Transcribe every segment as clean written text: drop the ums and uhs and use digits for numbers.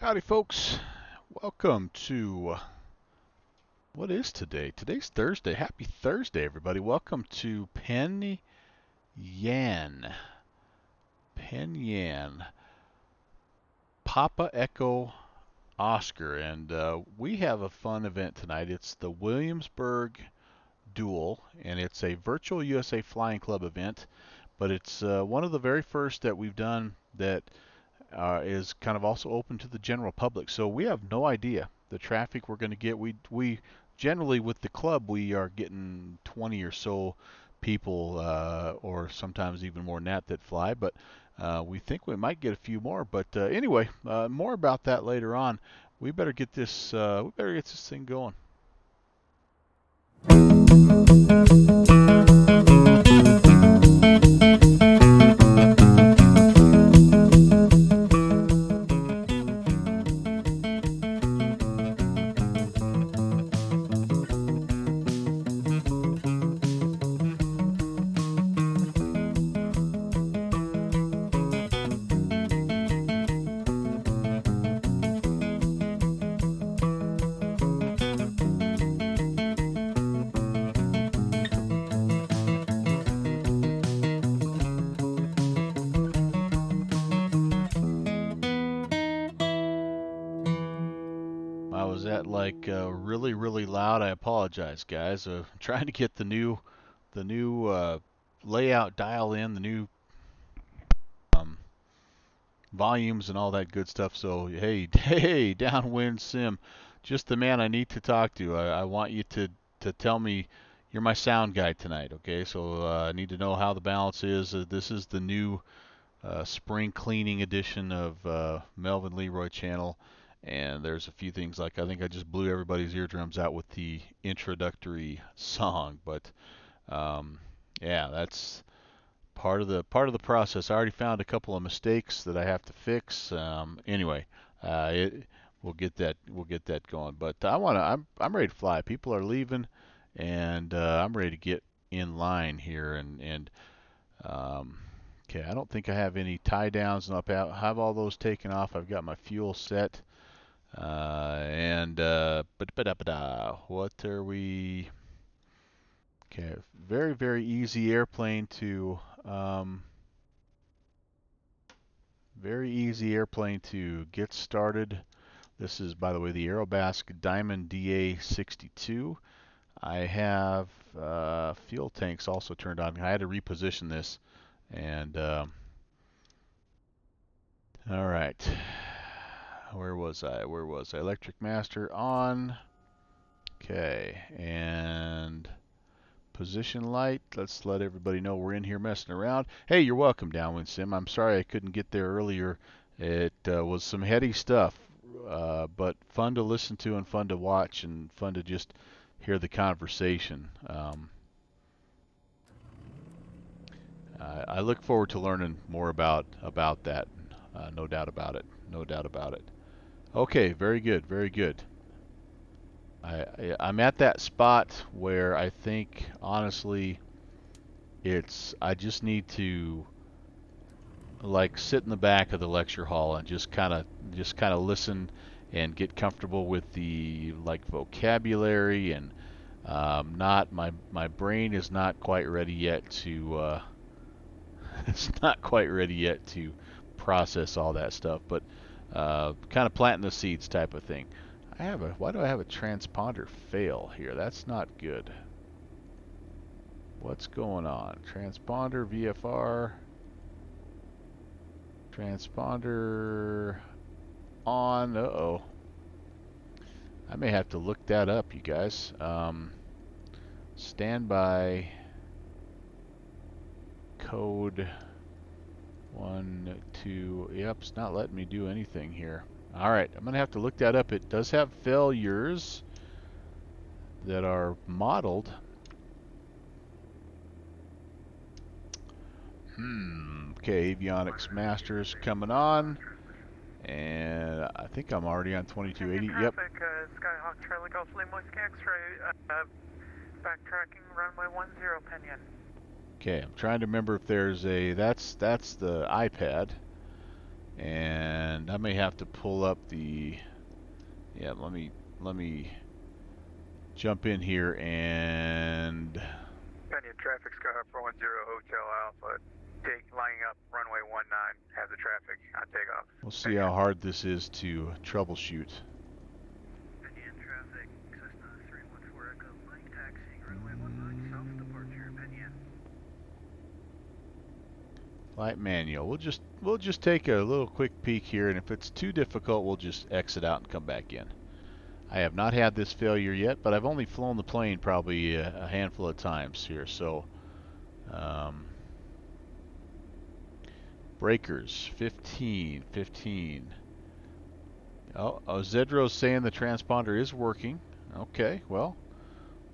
Howdy, folks. Welcome to what is today? Today's Thursday. Happy Thursday, everybody. Welcome to Yan. Yan. Papa Echo Oscar. And we have a fun event tonight. It's the Williamsburg Duel, and it's a virtual USA Flying Club event. But it's one of the very first that we've done that is kind of also open to the general public. So we have no idea the traffic we're going to get. We generally with the club we are getting 20 or so people, or sometimes even more than that fly. But we think we might get a few more. But anyway, more about that later on. We better get this. We better get this thing going. Was that like really loud? I apologize, guys. Trying to get the new layout dial in, the new um, volumes and all that good stuff. So hey, Downwind Sim, just the man I need to talk to. I want you to tell me you're my sound guy tonight. Okay, so I need to know how the balance is. This is the new spring cleaning edition of Melvin Leroy channel. And there's a few things like I think I just blew everybody's eardrums out with the introductory song, but yeah, that's part of the process. I already found a couple of mistakes that I have to fix. Anyway, we'll get that going. But I'm ready to fly. People are leaving, and I'm ready to get in line here. And okay, I don't think I have any tie downs, and I'll have all those taken off. I've got my fuel set. What are we? Okay, very easy airplane to get started. This is, by the way, the Aerobask Diamond DA62. I have fuel tanks also turned on. I had to reposition this, and all right. Where was I? Electric master on. Okay, and position light. Let's let everybody know we're in here messing around. Hey, you're welcome, Downwind Sim. I'm sorry I couldn't get there earlier. It was some heady stuff, but fun to listen to and fun to watch and fun to just hear the conversation. I look forward to learning more about that. No doubt about it. No doubt about it. Okay, very good, very good. I'm at that spot where I think honestly I just need to like sit in the back of the lecture hall and just kind of listen and get comfortable with the like vocabulary and not my brain is not quite ready yet to it's not quite ready yet to process all that stuff, but kind of planting the seeds type of thing. Why do I have a transponder fail here? That's not good. What's going on? Transponder VFR. Transponder on. Uh-oh. I may have to look that up, you guys. Standby code 1, 2. Yep, it's not letting me do anything here. All right, I'm going to have to look that up. It does have failures that are modeled. Okay, avionics masters coming on, and I think I'm already on 2280. Yep. Skyhawk Charlie Golf Limo X-ray, backtracking runway 10 Pinion. Okay, I'm trying to remember if there's that's the iPad. And I may have to pull up the, yeah, let me jump in here and Penny traffic, Skyhawk 410 Hotel Alpha. Lining up runway 19, have the traffic on takeoff. we'll see how hard this is to troubleshoot. Penny traffic, Cessna 314 Echo, line taxiing runway 19, south departure, Penny. Flight manual. We'll just take a little quick peek here, and if it's too difficult, we'll just exit out and come back in. I have not had this failure yet, but I've only flown the plane probably a handful of times here, so breakers 15. Oh, Zedro's saying the transponder is working. Okay, well,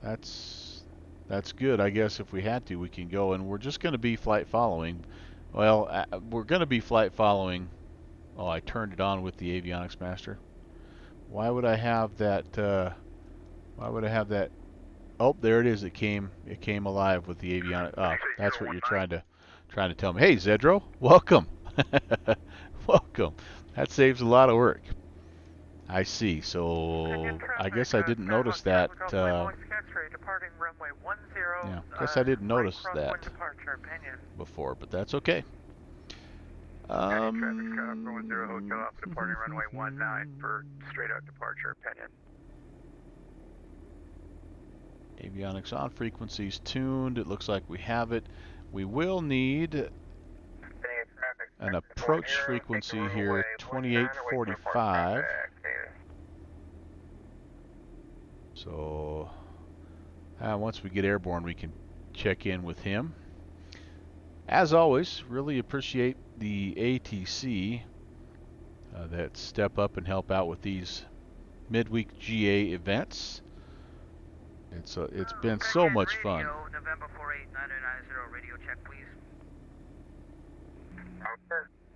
that's good. I guess if we had to, we can go, and we're just going to be flight following. Well, we're going to be flight following. Oh, I turned it on with the avionics master. Why would I have that? Why would I have that? Oh, there it is. It came alive with the avionics. Oh, that's what you're trying to tell me. Hey, Zedro, welcome. Welcome. That saves a lot of work. I see. So I guess I didn't notice that. Yeah, I guess I didn't notice that before, but that's okay. Traffic, Skyhawk 410 Hotel Alpha, departing runway 19 for straight out departure, Penny. Avionics on, frequencies tuned. It looks like we have it. We will need an approach frequency here, 2845. So once we get airborne, we can check in with him. As always, really appreciate the ATC that step up and help out with these midweek GA events. It's been so much fun. November 48990 radio check, please.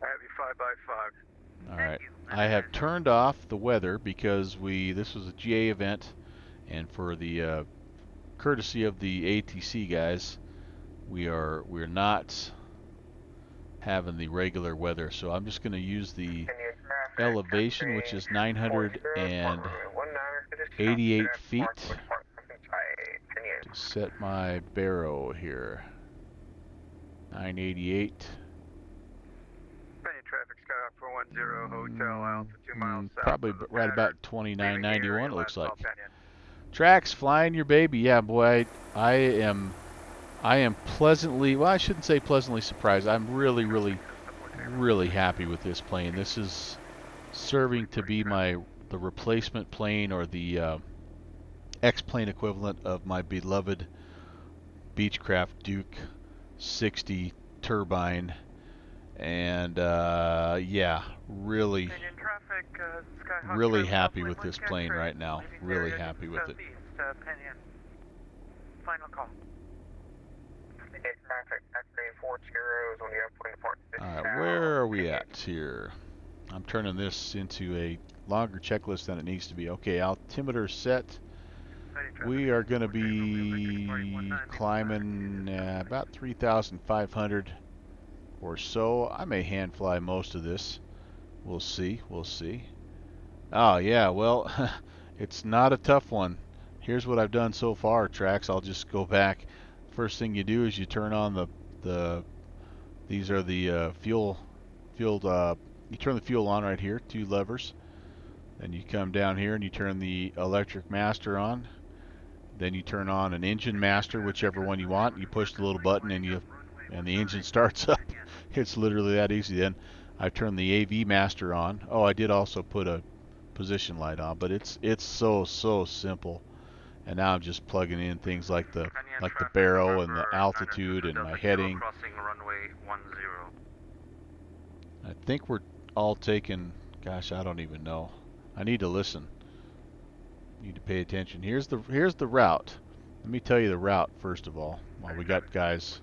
Happy 5x5. All right, I have turned off the weather because this was a GA event, and for the courtesy of the ATC guys, we're not having the regular weather, so I'm just going to use the elevation, which is 988 feet, to set my baro here. 988. Traffic, Skyhawk 410 Hotel Alpha, 2 miles south. Probably right about 2991, it looks like. Trax, flying your baby. Yeah, boy, I am pleasantly, well, I shouldn't say pleasantly surprised. I'm really happy with this plane. This is serving to be the replacement plane, or the X-plane equivalent of my beloved Beechcraft Duke 60 turbine. And yeah, really happy with this plane right now. Really happy with it. Final call. Alright, where are we at here? I'm turning this into a longer checklist than it needs to be. Okay, altimeter set. We are going to be climbing about 3,500 or so. I may hand fly most of this. We'll see. Oh yeah, well, it's not a tough one. Here's what I've done so far, Trax. I'll just go back. First thing you do is you turn on these are the you turn the fuel on right here, 2 levers. Then you come down here and you turn the electric master on. Then you turn on an engine master, whichever one you want. You push the little button and the engine starts up. It's literally that easy. Then I turn the AV master on. Oh, I did also put a position light on, but it's so simple. And now I'm just plugging in things like the baro and the altitude and my heading. I think we're all taking, gosh, I don't even know. I need to listen. Need to pay attention. Here's the route. Let me tell you the route first of all. While we got guys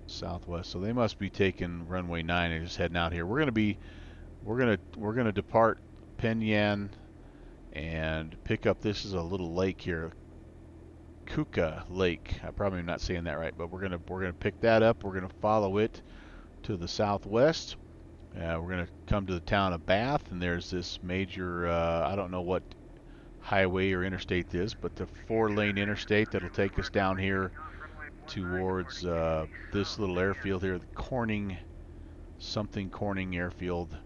southwest, so they must be taking runway 9 and just heading out here. We're gonna depart Penyan and pick up. This is a little lake here, Kuka Lake. I probably am not saying that right, but we're gonna pick that up. We're gonna follow it to the southwest. We're going to come to the town of Bath, and there's this major, I don't know what highway or interstate this, but the 4-lane interstate that'll take us down here towards this little airfield here, the Corning Airfield.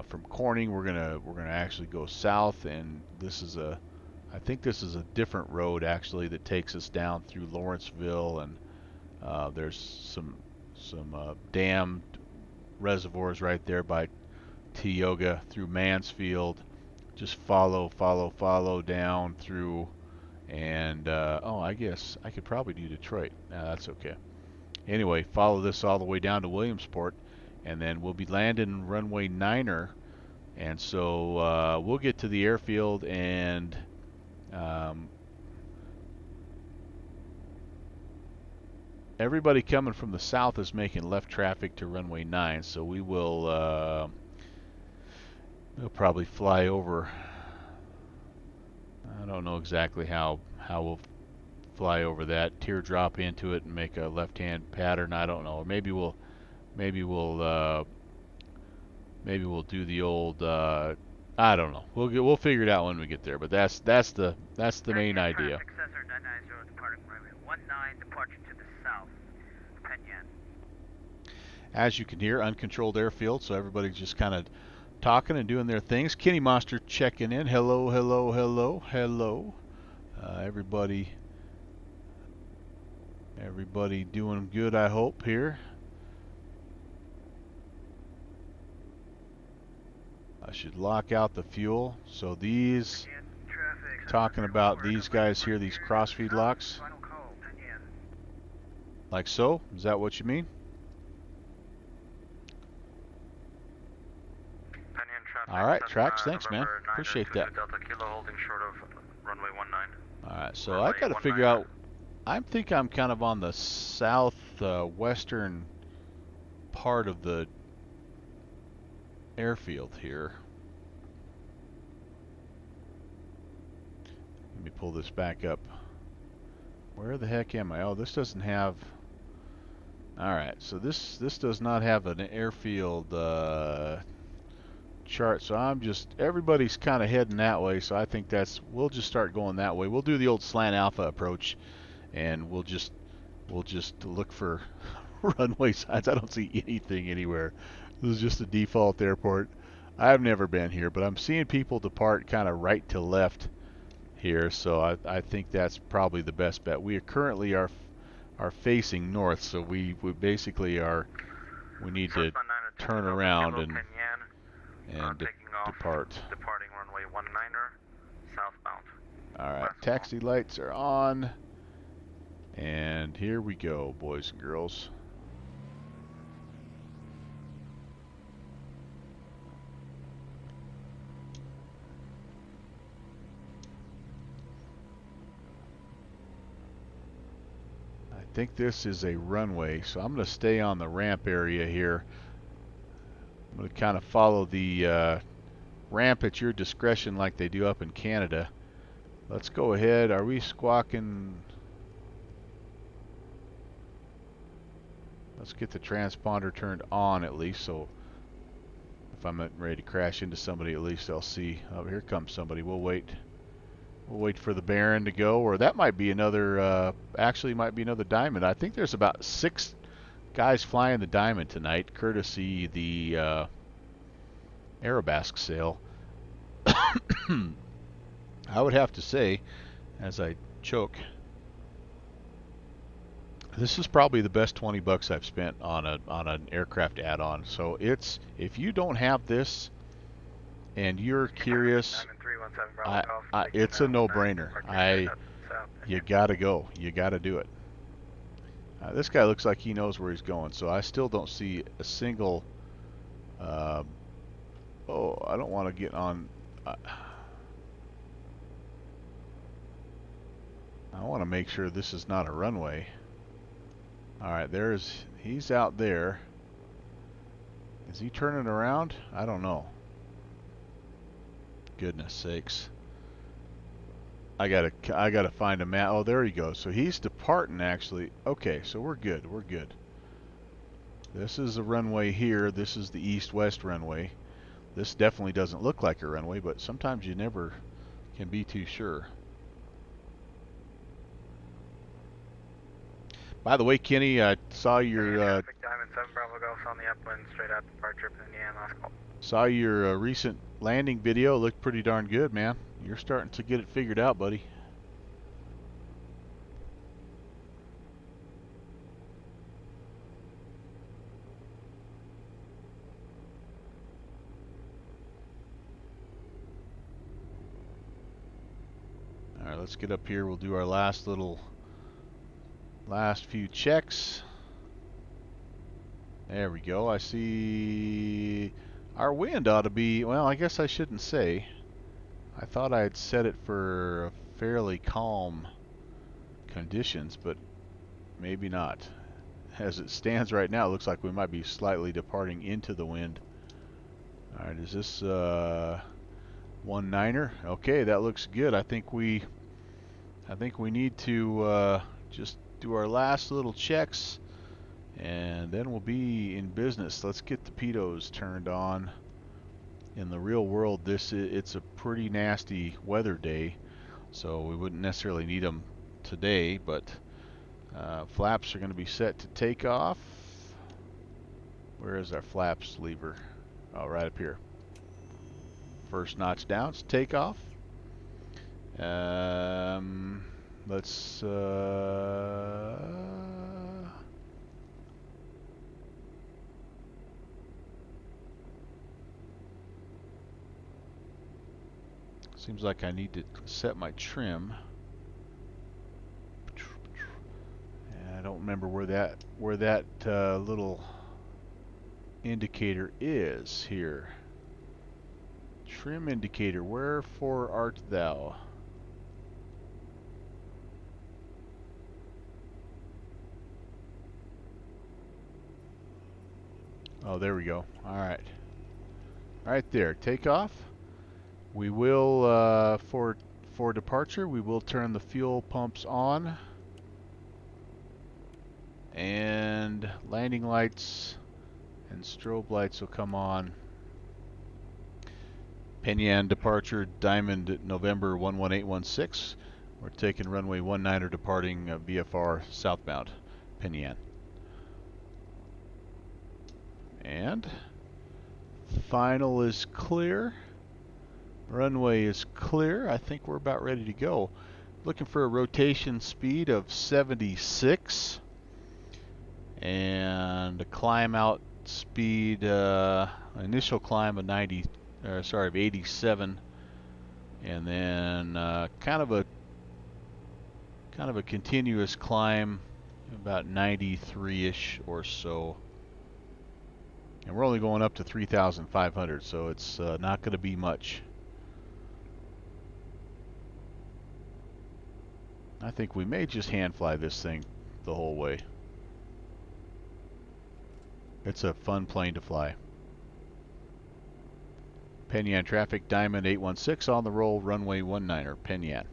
From Corning, we're gonna actually go south, and I think this is a different road actually that takes us down through Lawrenceville, and there's some dam reservoirs right there by Tioga through Mansfield. Just follow down through, and oh, I guess I could probably do Detroit. That's okay. Anyway, follow this all the way down to Williamsport, and then we'll be landing runway 9er, and so we'll get to the airfield, and everybody coming from the south is making left traffic to runway 9, so we'll probably fly over. I don't know exactly how we'll fly over that, teardrop into it and make a left-hand pattern. I don't know. Or maybe we'll do the old I don't know. We'll figure it out when we get there. But that's the main idea. As you can hear, uncontrolled airfield, so everybody's just kind of talking and doing their things. Kenny Monster checking in. Hello. Everybody doing good, I hope, here. I should lock out the fuel. So these, talking about these guys here, these crossfeed locks. Like so? Is that what you mean? All right, Trax, thanks, man. Appreciate that. All right, so I got to figure out. I think I'm kind of on the southwestern part of the airfield here. Let me pull this back up. Where the heck am I? Oh, this doesn't have. All right, so this does not have an airfield chart, so everybody's kind of heading that way, so I think we'll just start going that way. We'll do the old slant alpha approach, and we'll just look for runway signs. I don't see anything anywhere. This is just a default airport. I've never been here, but I'm seeing people depart kind of right to left here, so I think that's probably the best bet. We currently are facing north, so we basically we need to turn around and depart. Departing runway 19er, southbound. Alright, taxi lights are on. And here we go, boys and girls. I think this is a runway, so I'm going to stay on the ramp area here. I'm going to kind of follow the ramp at your discretion like they do up in Canada. Let's go ahead. Are we squawking? Let's get the transponder turned on at least, so if I'm ready to crash into somebody, at least they'll see. Oh, here comes somebody. We'll wait. We'll wait for the Baron to go, or that might be another, actually might be another Diamond. I think there's about 6 guys flying the Diamond tonight, courtesy the Aerobask sale. I would have to say, as I choke, this is probably the best $20 I've spent on an aircraft add-on. So if you don't have this and you're curious, it's a no-brainer. You gotta go. You gotta do it. This guy looks like he knows where he's going, so I still don't see a single. Oh, I don't want to get on. I want to make sure this is not a runway. All right, he's out there. Is he turning around? I don't know. Goodness sakes. I gotta find a map. Oh, there he goes. So he's departing actually. Okay, so we're good. We're good. This is a runway here. This is the east-west runway. This definitely doesn't look like a runway, but sometimes you never can be too sure. By the way, Kenny, I saw your traffic Diamond 7 Bravo Golf on the upwind, straight out departure from Indiana, last call. saw your recent landing video. It looked pretty darn good, man. You're starting to get it figured out, buddy. All right, let's get up here. We'll do our last few checks. There we go. I see our wind ought to be, well, I guess I shouldn't say. I thought I had set it for fairly calm conditions, but maybe not. As it stands right now, it looks like we might be slightly departing into the wind. All right, is this 1-9er? Okay, that looks good. I think we need to just do our last little checks, and then we'll be in business. Let's get the pitos turned on. In the real world, it's a pretty nasty weather day, so we wouldn't necessarily need them today, but flaps are going to be set to take off. Where is our flaps lever? Oh, right up here. First notch down, it's takeoff. Let's seems like I need to set my trim. And I don't remember where that little indicator is here. Trim indicator, wherefore art thou? Oh, there we go. All right. Right there, takeoff. We will, for departure, we will turn the fuel pumps on. And landing lights and strobe lights will come on. Penyan departure, Diamond November 11816. We're taking runway 19er departing VFR southbound, Penyan. And final is clear. Runway is clear. I think we're about ready to go. Looking for a rotation speed of 76 and a climb out speed, initial climb of 87, and then kind of a continuous climb about 93-ish or so. And we're only going up to 3,500, so it's not going to be much. I think we may just hand fly this thing the whole way. It's a fun plane to fly. Penyan traffic, Diamond 816 on the roll, runway 19er, Penyan.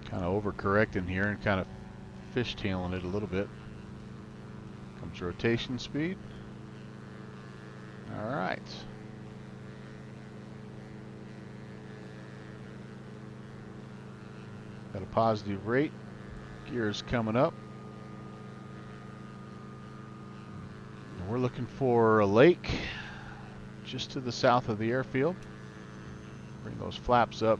Kind of overcorrecting here and kind of fishtailing it a little bit. Comes rotation speed. All right. Got a positive rate. Gears coming up. And we're looking for a lake just to the south of the airfield. Bring those flaps up.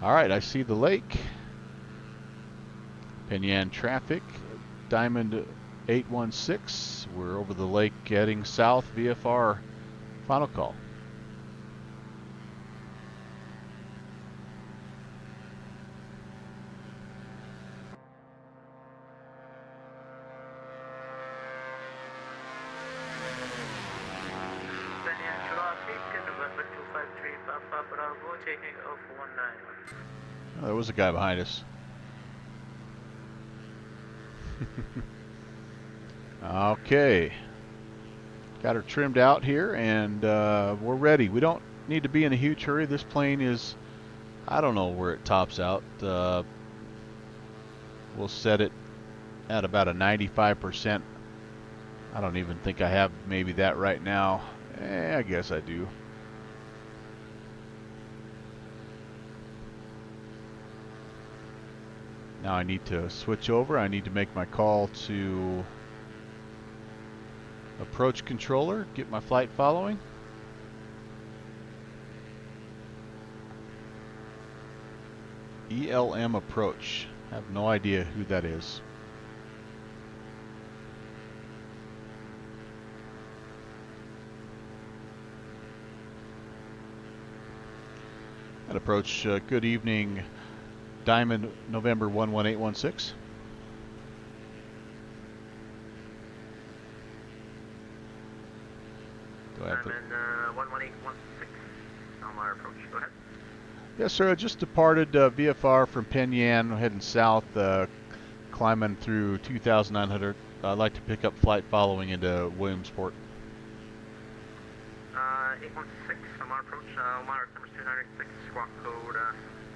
All right, I see the lake. Penyan traffic, Diamond 816. We're over the lake heading south, VFR final call. Bravo, taking off 19. Oh, there was a guy behind us. Okay. Got her trimmed out here, and we're ready. We don't need to be in a huge hurry. This plane is, I don't know where it tops out. We'll set it at about a 95%. I don't even think I have maybe that right now. I guess I do. Now I need to switch over. I need to make my call to approach controller, get my flight following. ELM approach. I have no idea who that is. At approach, good evening, Diamond November 11816. Do I have Diamond 11816 on my approach. Go ahead. Yes, sir. I just departed VFR from Penyan, heading south, climbing through 2,900. I'd like to pick up flight following into Williamsport. 816 on our approach. Monitor number 296, squawk code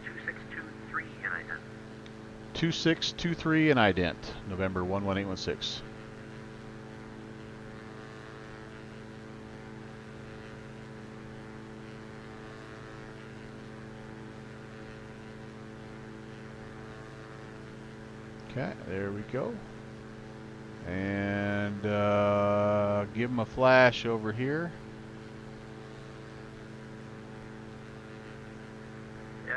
2623 and ident. 2623 and ident, November 11816. Okay, there we go. And give them a flash over here. Yeah,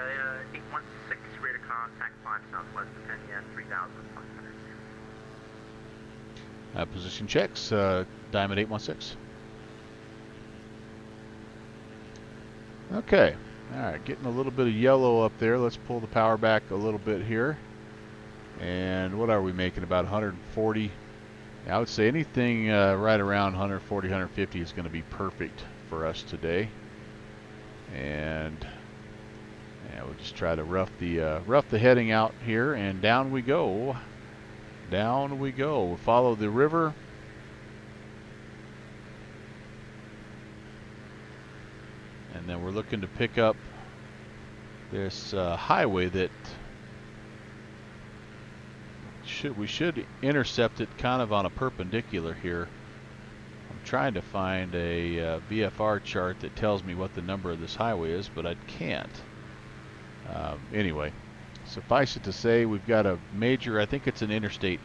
816, rate of contact 5 southwest of Penyan, 3,500. Position checks, Diamond 816. Okay, alright, getting a little bit of yellow up there. Let's pull the power back a little bit here. And what are we making? About 140. I would say anything right around 140, 150 is going to be perfect for us today. And yeah, we'll just try to rough the heading out here, and down we go. Down we go. We'll follow the river. And then we're looking to pick up this highway that we should intercept it kind of on a perpendicular here. I'm trying to find a VFR chart that tells me what the number of this highway is, but I can't. Anyway, suffice it to say, we've got a major, I think it's an interstate.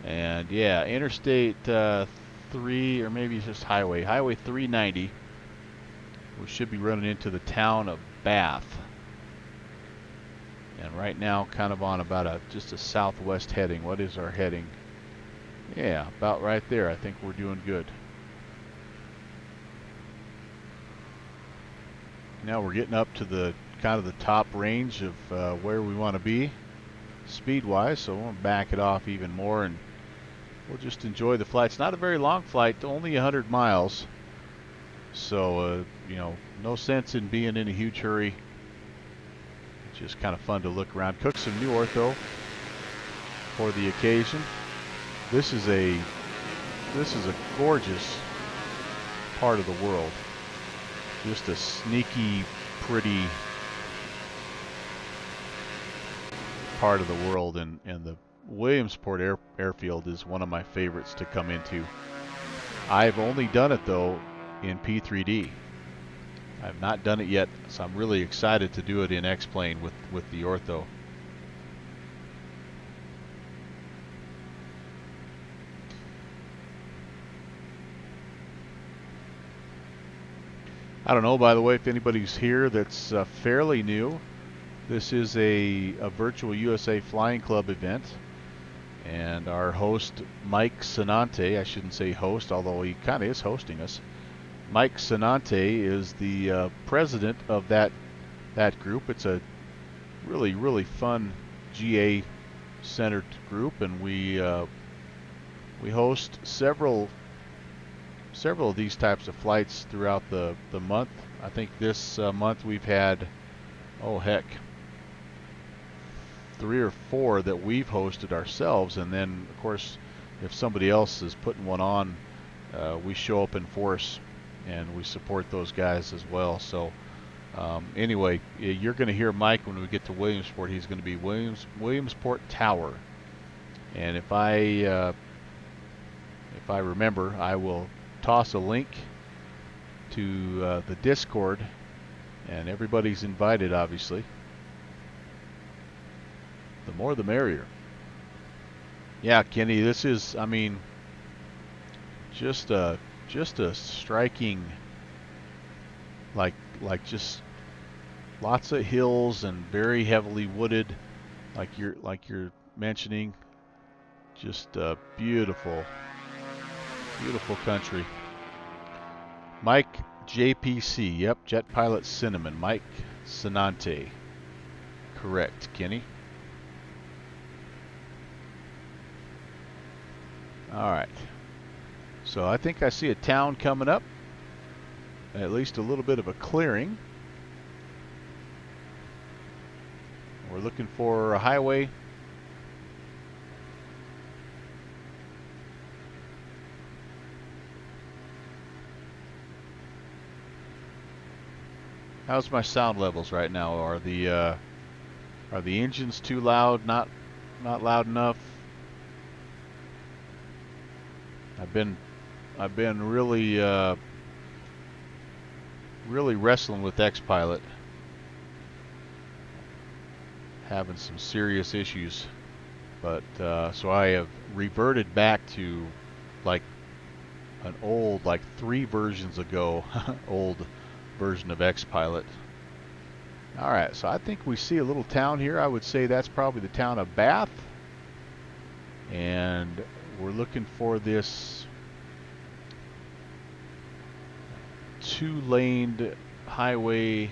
And yeah, Interstate 3, or maybe it's just Highway 390. We should be running into the town of Bath. And right now, kind of on about just a southwest heading. What is our heading? Yeah, about right there. I think we're doing good. Now we're getting up to the kind of the top range of where we want to be speed-wise, so we'll back it off even more, and we'll just enjoy the flight. It's not a very long flight, only 100 miles. So, you know, no sense in being in a huge hurry. Just kind of fun to look around. Cook some new ortho for the occasion. This is a gorgeous part of the world. Just a sneaky, pretty part of the world, and the Williamsport airfield is one of my favorites to come into. I've only done it though in P3D. I've not done it yet, so I'm really excited to do it in X-Plane with the ortho. I don't know, by the way, if anybody's here that's fairly new. This is a virtual USA Flying Club event, and our host, Mike Sanante, I shouldn't say host, although he kind of is hosting us. Mike Sanante is the president of that group. It's a really, really fun GA-centered group, and we host several of these types of flights throughout the month. I think this month we've had, oh heck, 3 or 4 that we've hosted ourselves, and then of course if somebody else is putting one on, we show up in force and we support those guys as well. So anyway, you're going to hear Mike when we get to Williamsport. He's going to be Williamsport Tower, and if I remember, I will toss a link to the Discord, and everybody's invited, obviously. The more the merrier. Yeah, Kenny, this is, I mean, just a striking, like just lots of hills and very heavily wooded, like you're mentioning. Just beautiful country. Mike JPC, yep, Jet Pilot Cinnamon, Mike Sinante. Correct, Kenny. All right. So I think I see a town coming up. At least a little bit of a clearing. We're looking for a highway. How's my sound levels right now? Are the engines too loud? Not loud enough? I've been really really wrestling with X-Pilot, having some serious issues, but so I have reverted back to like an old, like 3 versions ago, old version of X-Pilot. All right, so I think we see a little town here. I would say that's probably the town of Bath, and we're looking for this 2-laned highway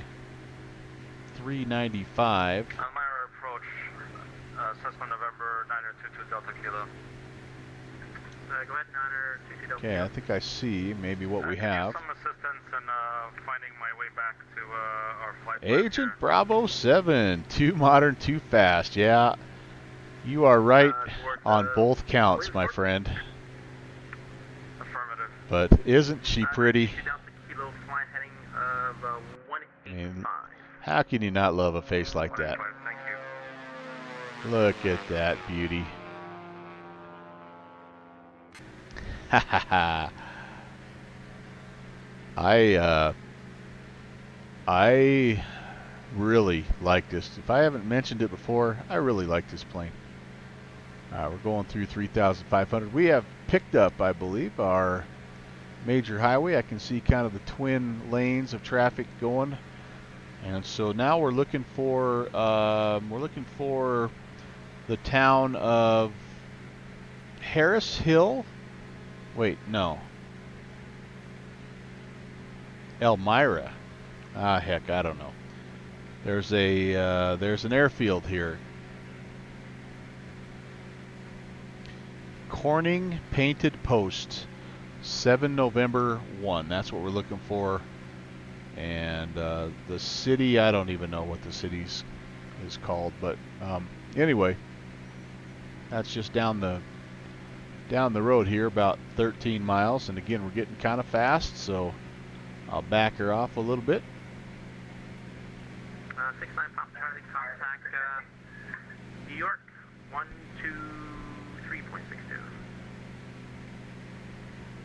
395. Elmira approach, Cessna November 922 Delta Kilo. Go ahead, 922 Delta Okay, Kilo. I think I see maybe what we have. Some assistance in finding my way back to our flight. Agent Bravo 7, too modern, too fast. Yeah, you are right on both counts, my friend. Affirmative. But isn't she pretty? I mean, how can you not love a face like that? Thank you. Look at that beauty. Ha ha ha. I really like this. If I haven't mentioned it before, I really like this plane. We're going through 3,500. We have picked up, I believe, our major highway. I can see kind of the twin lanes of traffic going, and so now we're looking for the town of Harris Hill. Wait, no. Elmira. Ah, heck, I don't know. There's an airfield here. Corning Painted Post, 7 November 1. That's what we're looking for. And the city, I don't even know what the city is called, but anyway, that's just down the road here, about 13 miles. And again, we're getting kind of fast, so I'll back her off a little bit. 69 Pop Charlie, contact New York 123.62.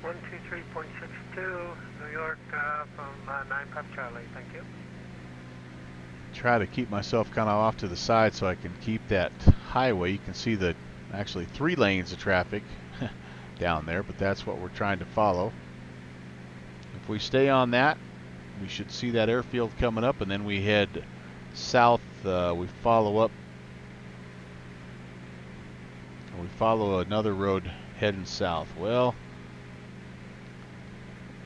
123.62, New York from 9 Pop Charlie, thank you. Try to keep myself kind of off to the side so I can keep that highway. You can see the actually 3 lanes of traffic down there, but that's what we're trying to follow. If we stay on that, we should see that airfield coming up, and then we head south. We follow another road heading south. Well,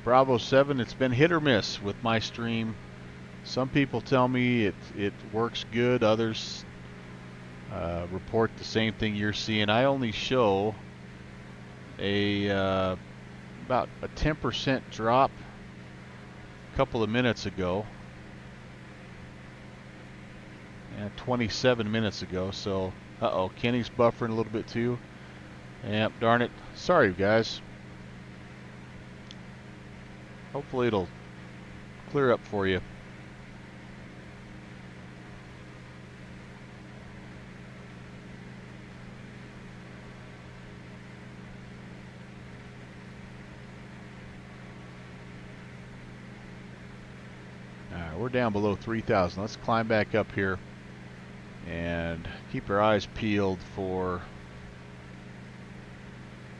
Bravo 7, it's been hit or miss with my stream. Some people tell me it works good. Others report the same thing you're seeing. I only show about a 10% drop couple of minutes ago. And 27 minutes ago, so uh-oh, Kenny's buffering a little bit too. Yep, darn it. Sorry, guys. Hopefully it'll clear up for you. Alright, we're down below 3,000. Let's climb back up here and keep our eyes peeled for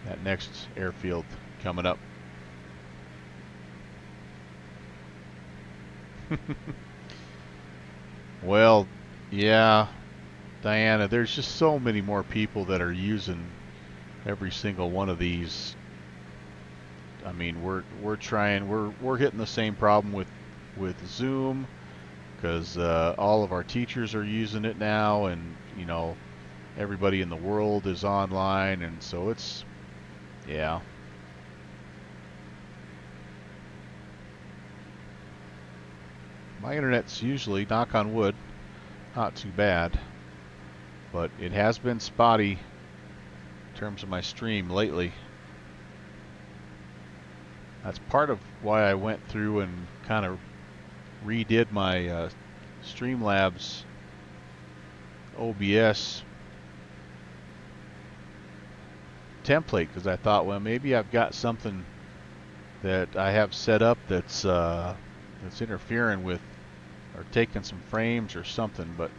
that next airfield coming up. Well, yeah, Diana, there's just so many more people that are using every single one of these. I mean, we're hitting the same problem with Zoom, because all of our teachers are using it now, and you know, everybody in the world is online, and so it's, yeah. My internet's usually, knock on wood, not too bad, but it has been spotty in terms of my stream lately. That's part of why I went through and kind of redid my Streamlabs OBS template, because I thought, well, maybe I've got something that I have set up that's interfering with or taking some frames or something. But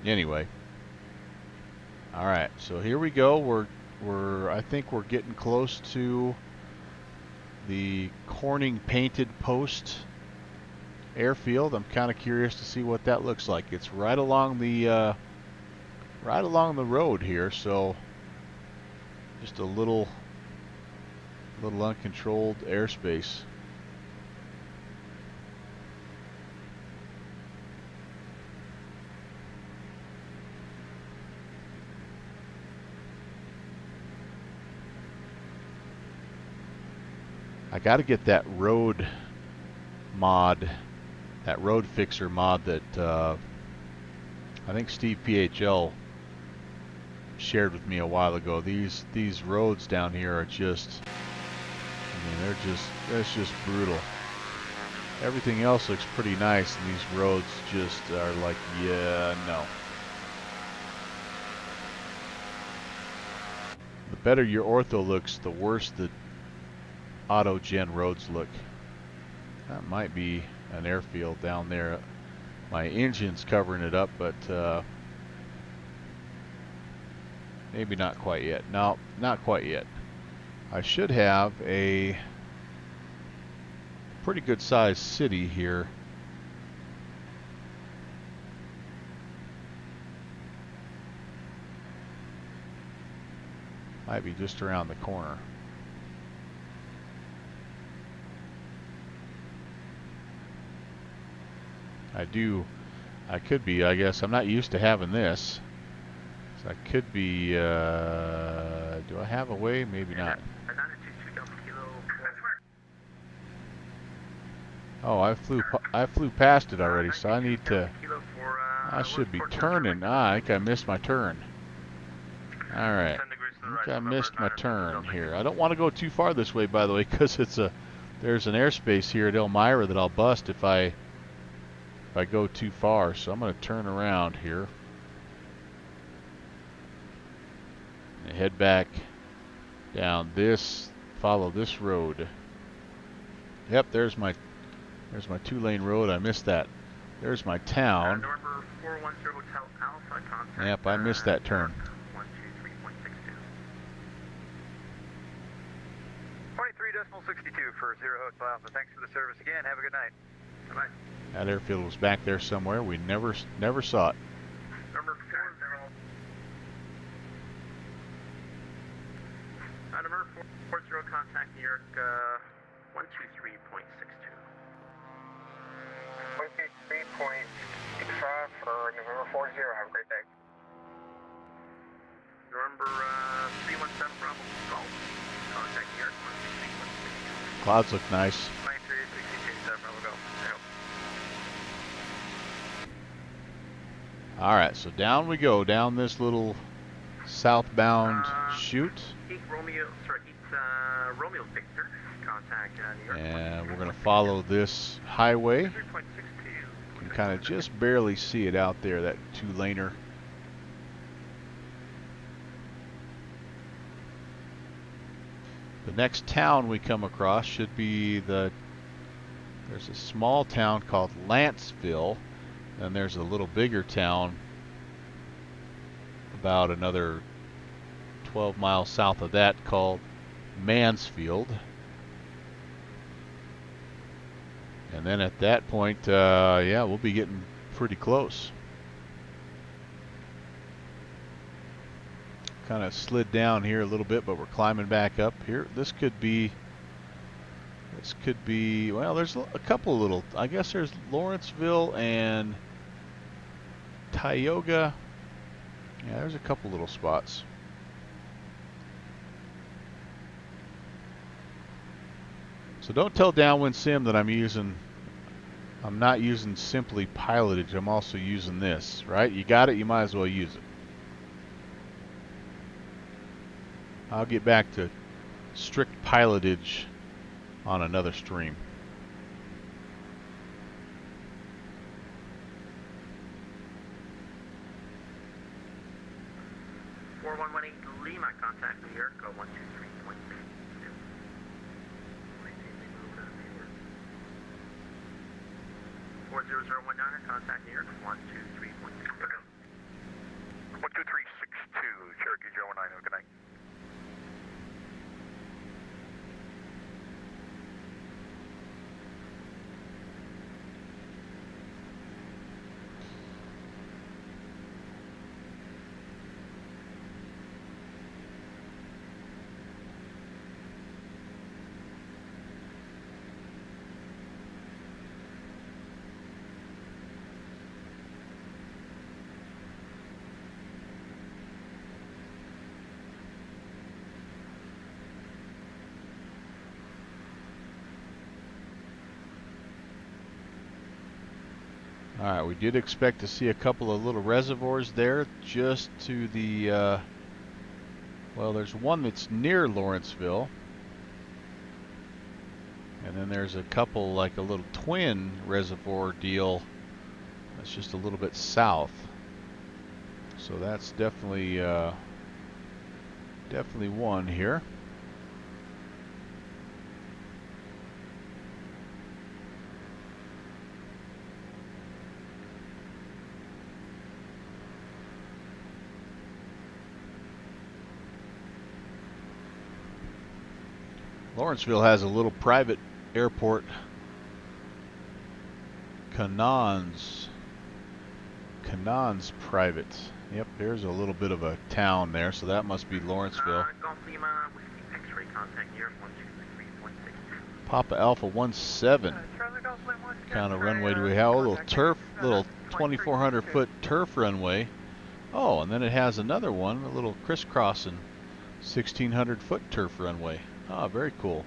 anyway, all right, so here we go. I think we're getting close to the Corning Painted Post airfield. I'm kind of curious to see what that looks like. It's right along the road here, so just a little uncontrolled airspace. I got to get that road mod, that road fixer mod that I think Steve PHL shared with me a while ago. These roads down here are just, I mean, that's just brutal. Everything else looks pretty nice, and these roads just are like, yeah, no. The better your ortho looks, the worse the auto-gen roads look. That might be an airfield down there. My engine's covering it up, but maybe not quite yet. No, not quite yet. I should have a pretty good sized city here. Might be just around the corner. I could be, I guess. I'm not used to having this. So I could be, do I have a way? Maybe not. Oh, I flew past it already, so I need to, I should be turning. I think I missed my turn. Alright, I think I missed my turn here. I don't want to go too far this way, by the way, because there's an airspace here at Elmira that I'll bust if I go too far, so I'm going to turn around here and head back down follow this road. Yep, there's my 2-lane road. I missed that. There's my town. Yep, I missed that turn. 23.62 for 0 Hotel Alpha. Thanks for the service again. Have a good night. Bye. That airfield was back there somewhere. We never saw it. Number 40, contact New York 123.62. 123.65 for November 40. Have a great day. November 317 Bravo Golf. Contact New York 123.62. Clouds look nice. 23 All right, so down we go, down this little southbound chute. Romeo Victor, contact New York. And we're going to follow this highway. 3.62. You can kind of just barely see it out there, that two-laner. The next town we come across should be there's a small town called Lanceville, and there's a little bigger town about another 12 miles south of that called Mansfield. And then at that point, yeah, we'll be getting pretty close. Kind of slid down here a little bit, but we're climbing back up here. This could be, well, there's a couple little, I guess there's Lawrenceville and Tioga. Yeah, there's a couple little spots. So don't tell Downwind Sim that I'm not using simply pilotage, I'm also using this, right? You got it, you might as well use it. I'll get back to strict pilotage on another stream. 4118 Lima, contact New York, 123.2. 40019, contact New York, 123.2. 12362, Cherokee 019, good night. Alright, we did expect to see a couple of little reservoirs there just to the, well, there's one that's near Lawrenceville. And then there's a couple, like a little twin reservoir deal that's just a little bit south. So that's definitely, definitely one here. Lawrenceville has a little private airport, Canaan's private. Yep, there's a little bit of a town there, so that must be Lawrenceville. Golf Lima, Whiskey X-ray, contact New York, 123.6. Papa Alpha 17. Kind of runway do we have? A little turf, little 2,400 foot turf runway. Oh, and then it has another one, a little crisscrossing 1,600 foot turf runway. Ah, very cool.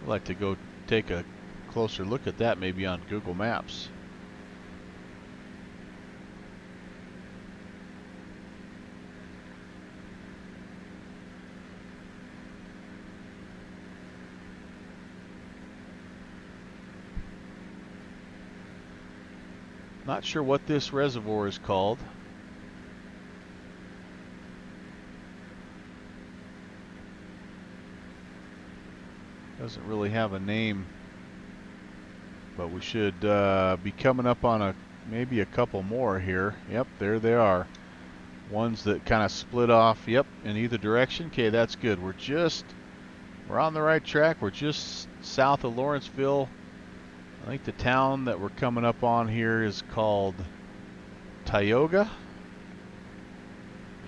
I'd like to go take a closer look at that maybe on Google Maps. Not sure what this reservoir is called. Doesn't really have a name, but we should be coming up on maybe a couple more here. Yep, there they are. Ones that kind of split off, yep, in either direction. Okay, that's good. We're on the right track. We're just south of Lawrenceville. I think the town that we're coming up on here is called Tioga.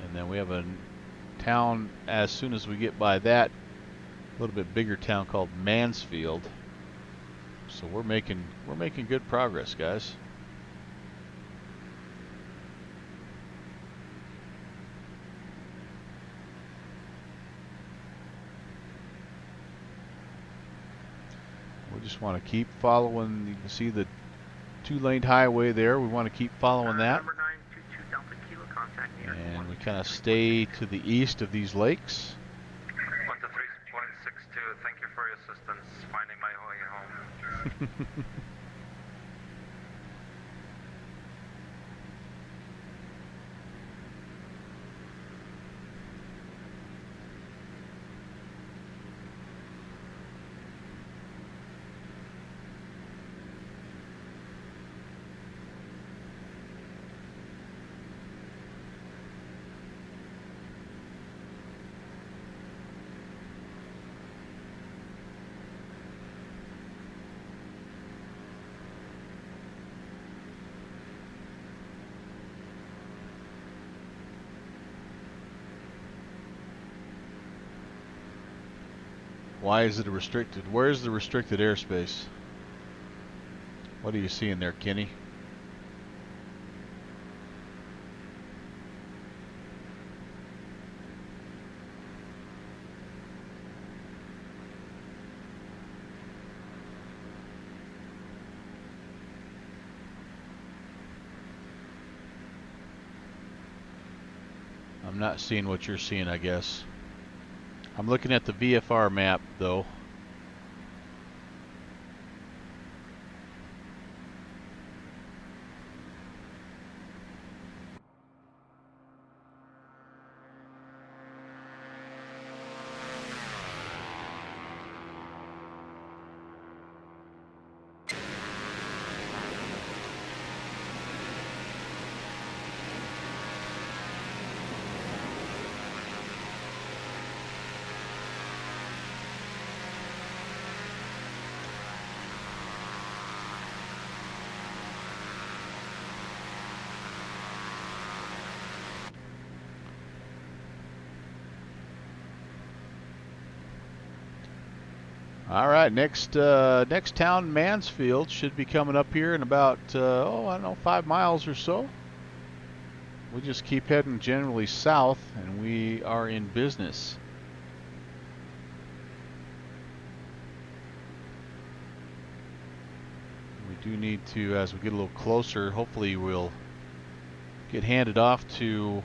And then we have a town as soon as we get by that, a little bit bigger town called Mansfield. So we're making good progress, guys. We just want to keep following. You can see the two-lane highway there. We want to keep following that. Number 9 And we kind of stay to the east of these lakes. 123.62, thank you for your assistance finding my way home. Why is it a restricted? Where's the restricted airspace? What are you seeing there, Kenny? I'm not seeing what you're seeing, I guess. I'm looking at the VFR map, though. All right, next town, Mansfield, should be coming up here in about, I don't know, 5 miles or so. We just keep heading generally south, and we are in business. We do need to, as we get a little closer, hopefully we'll get handed off to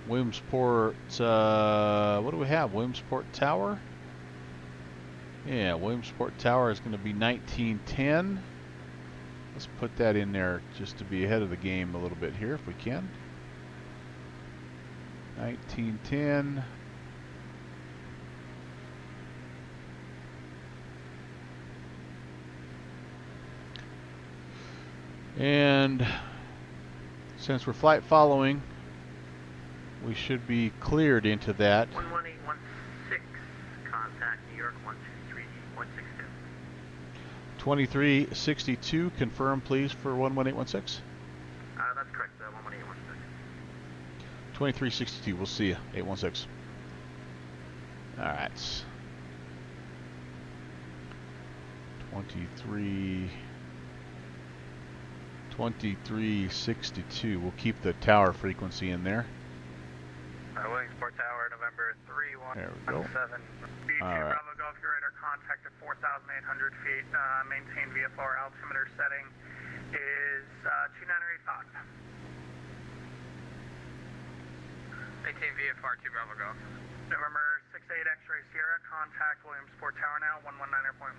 Williamsport. What do we have? Williamsport Tower? Yeah, Williamsport Tower is going to be 1910. Let's put that in there just to be ahead of the game a little bit here if we can. 1910. And since we're flight following, we should be cleared into that. 11816, contact New York 123.62. 2362, confirm please for 11816. That's correct, 11816. 2362, we'll see you, 816. Alright. 2362, we'll keep the tower frequency in there. Williamsport Tower, November 3117. There we go. B2 All right. Bravo Golf, your radar contact at 4,800 feet. Maintain VFR altimeter setting is 2985. Maintain VFR 2 Bravo Golf. November 68 X-ray Sierra, contact Williamsport Tower now, 119.1.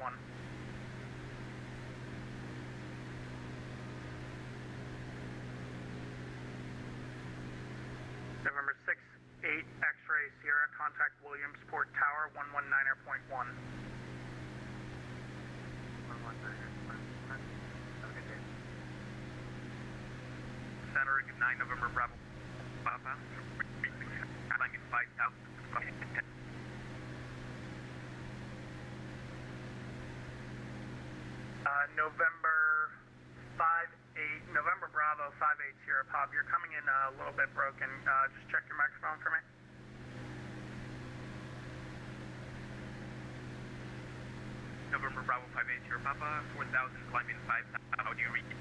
November 68 X-ray Sierra, contact Williamsport Tower, 119.1. 119.1. Okay. Center 9 November Bravo. Papa. I'm in 5,000. November 58, November Bravo 58 Sierra Pop. You're coming in a little bit broken. Just check your microphone for me. November Bravo 58 Sierra Papa, 4,000 climbing 5,000. How do you reach it?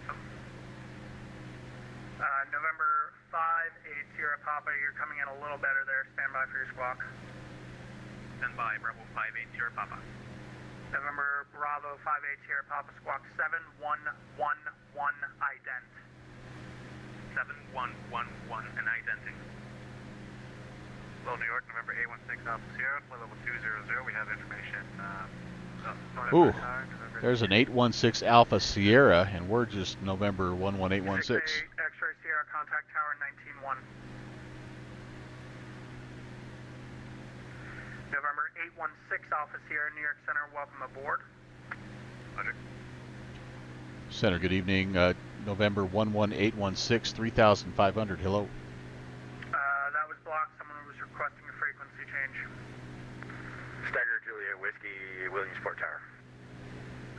November 58 Sierra Papa, you're coming in a little better there. Stand by for your squawk. Stand by, Bravo 58 Sierra Papa. November Bravo 58 Sierra Papa, squawk 7111 ident. 7111 and identing. Hello, New York, November 816 Alpha Sierra, flight level 200. We have information. Ooh, there's an 816 Alpha Sierra, and we're just November 11816. X-ray Sierra, contact tower 191. November 816 Alpha Sierra, New York Center, welcome aboard. Roger. Center, good evening. November 11816, 3500. Hello. That was blocked. Someone was requesting a frequency change. Stagger Juliet Whiskey, Williamsport Tower.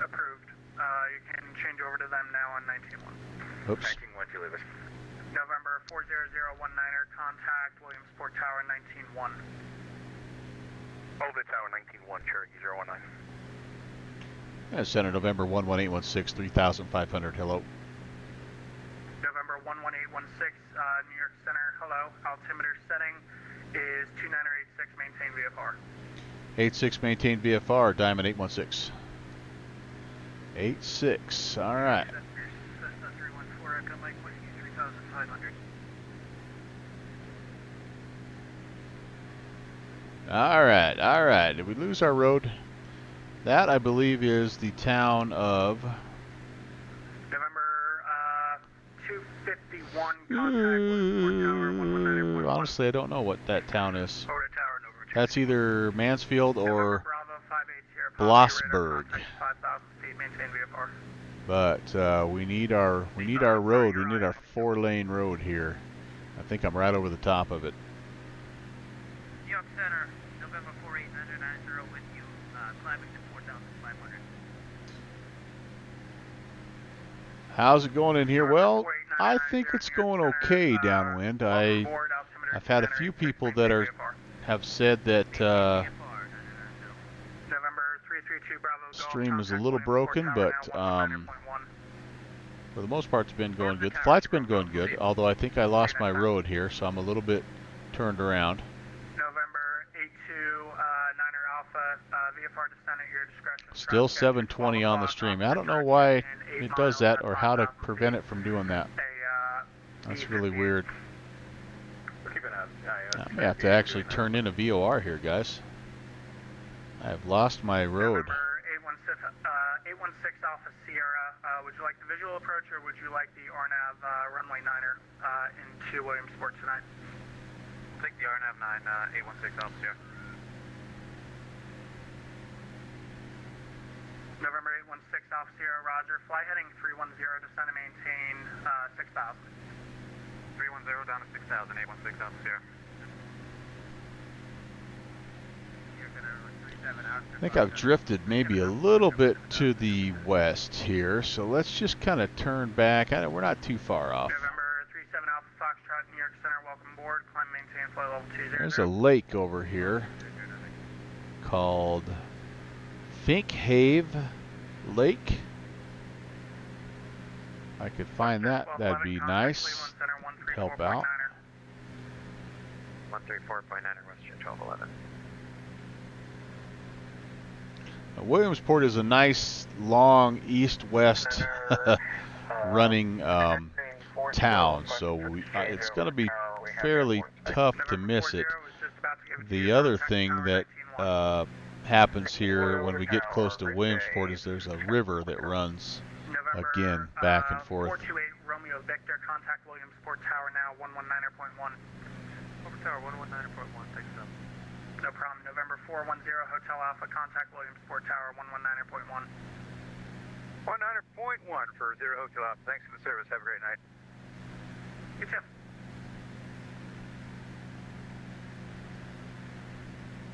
Approved. You can change over to them now on 191. Oops. 191 Juliet Whiskey. November 40019er, contact Williamsport Tower 191. Over Tower 191, Cherokee 019. Center, November 11816, 3500. Hello. November 11816, New York Center, hello. Altimeter setting is 2986, maintain VFR. 86, maintain VFR, Diamond 816. 86, all right. Cessna 314, Echo Mike Whiskey 3500. All right. Did we lose our road? That, I believe, is the town of... November 251, contact Williamsport Tower 119.1. Honestly, I don't know what that town is. Over to tower, over. That's either Mansfield or Bravo 58 Sierra, Blossburg. 5,000 feet, maintain VFR. But we need our road. We need our 4-lane road here. I think I'm right over the top of it. New York Center, November 4890 with you, climbing to 4,500. How's it going in here? Well, I think it's going okay downwind. I've had a few people that have said that November 332 Bravo stream is a little broken, but for the most part it's been going good. The flight's been going good, although I think I lost my road here, so I'm a little bit turned around. November 82 9er Alpha, VFR descent at your discretion. Still 720 on the stream. I don't know why it does that or how to prevent it from doing that. That's really weird. I may have to actually turn in a VOR here, guys. I have lost my road. November 816 Alpha Sierra, would you like the visual approach or would you like the RNAV runway 9er into Williamsport tonight? I'll take the RNAV 9, 816 Alpha Sierra. November 816 Alpha Sierra, roger. Fly heading 310, descend and maintain 6,000. 310 down to 6,000, 816 Alpha Sierra. I think I've drifted maybe a little bit to the west here, so let's just kind of turn back. We're not too far off. November 37 Alpha Foxtrot, New York Center, welcome aboard. Climb, maintain, flight level 20. There's a lake over here called Finkhave Lake. If I could find that, that'd be nice. Help out. 134.9 Western 1211. Williamsport is a nice, long, east-west running town, so it's going to be fairly tough to miss it. The other thing that happens here when we get close to Williamsport is there's a river that runs, again, back and forth. 428 Romeo Victor, contact Williamsport Tower now, 119.1. Over Tower, 119.1, thanks so. No problem. November 410 Hotel Alpha, contact Williamsport Tower, 119.1. 100.1 for 0 Hotel Alpha. Thanks for the service. Have a great night. You too.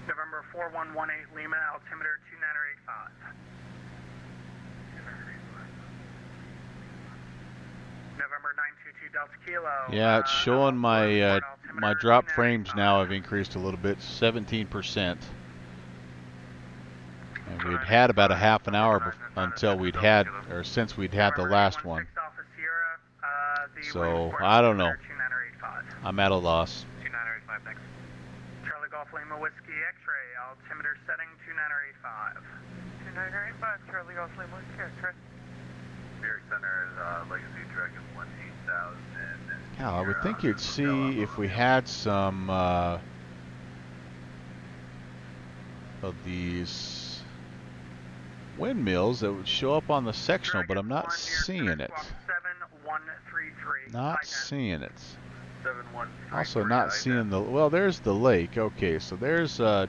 November 4118 Lima, altimeter 2985. November 922 Delta Kilo. Yeah, it's showing my my drop frames now have increased a little bit, 17%. And we'd had about a half an hour until since we'd had the last one. So I don't know. I'm at a loss. 2985, thanks. Charlie Golf Lima Whiskey X-ray, altimeter setting 2985. 2985, Charlie Golf Lima Whiskey X-ray. Spirit Center is Legacy Dragon 18000. Now, I would think you'd see if we had some of these windmills that would show up on the sectional, but I'm not seeing it. 7133. Not seeing it. 7133. Also not seeing the, well, there's the lake. Okay, so there's, I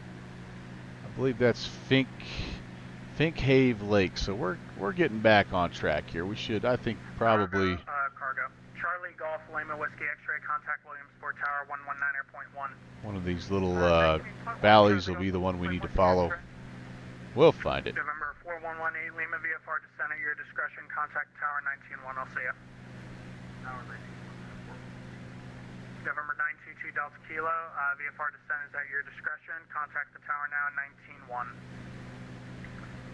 believe that's Finkhave Lake. So we're getting back on track here. We should, I think, probably. Cargo. Charlie Golf Lima Whiskey X-ray. Contact Williamsport Tower 119.1. One of these little valleys will be the one we need to follow. We'll find it. November 4118 Lima VFR descent at your discretion. Contact Tower 191. I'll see ya. November 922 Delta Kilo. VFR descent is at your discretion. Contact the tower now 191.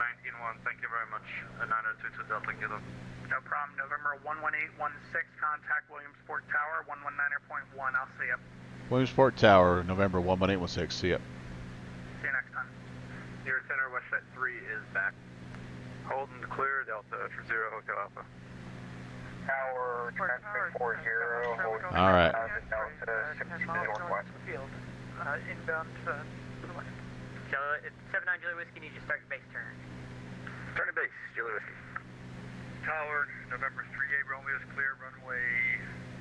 191, thank you very much. 922 Delta Kilo. No problem. November 11816. Contact Williamsport Tower 119.1. I'll see ya. Williamsport Tower, November 11816. See ya. See you next time. Near center, Westjet 3 is back. Hold and clear, Delta for 0 Hotel Alpha. Tower, traffic 40, hold. All right. Delta 16 northwest. Inbound to the west. It's 79 Julie Whiskey, need you to start your base turn. Turn to base, Julie Whiskey. Tower, November 38 Romeo is clear, runway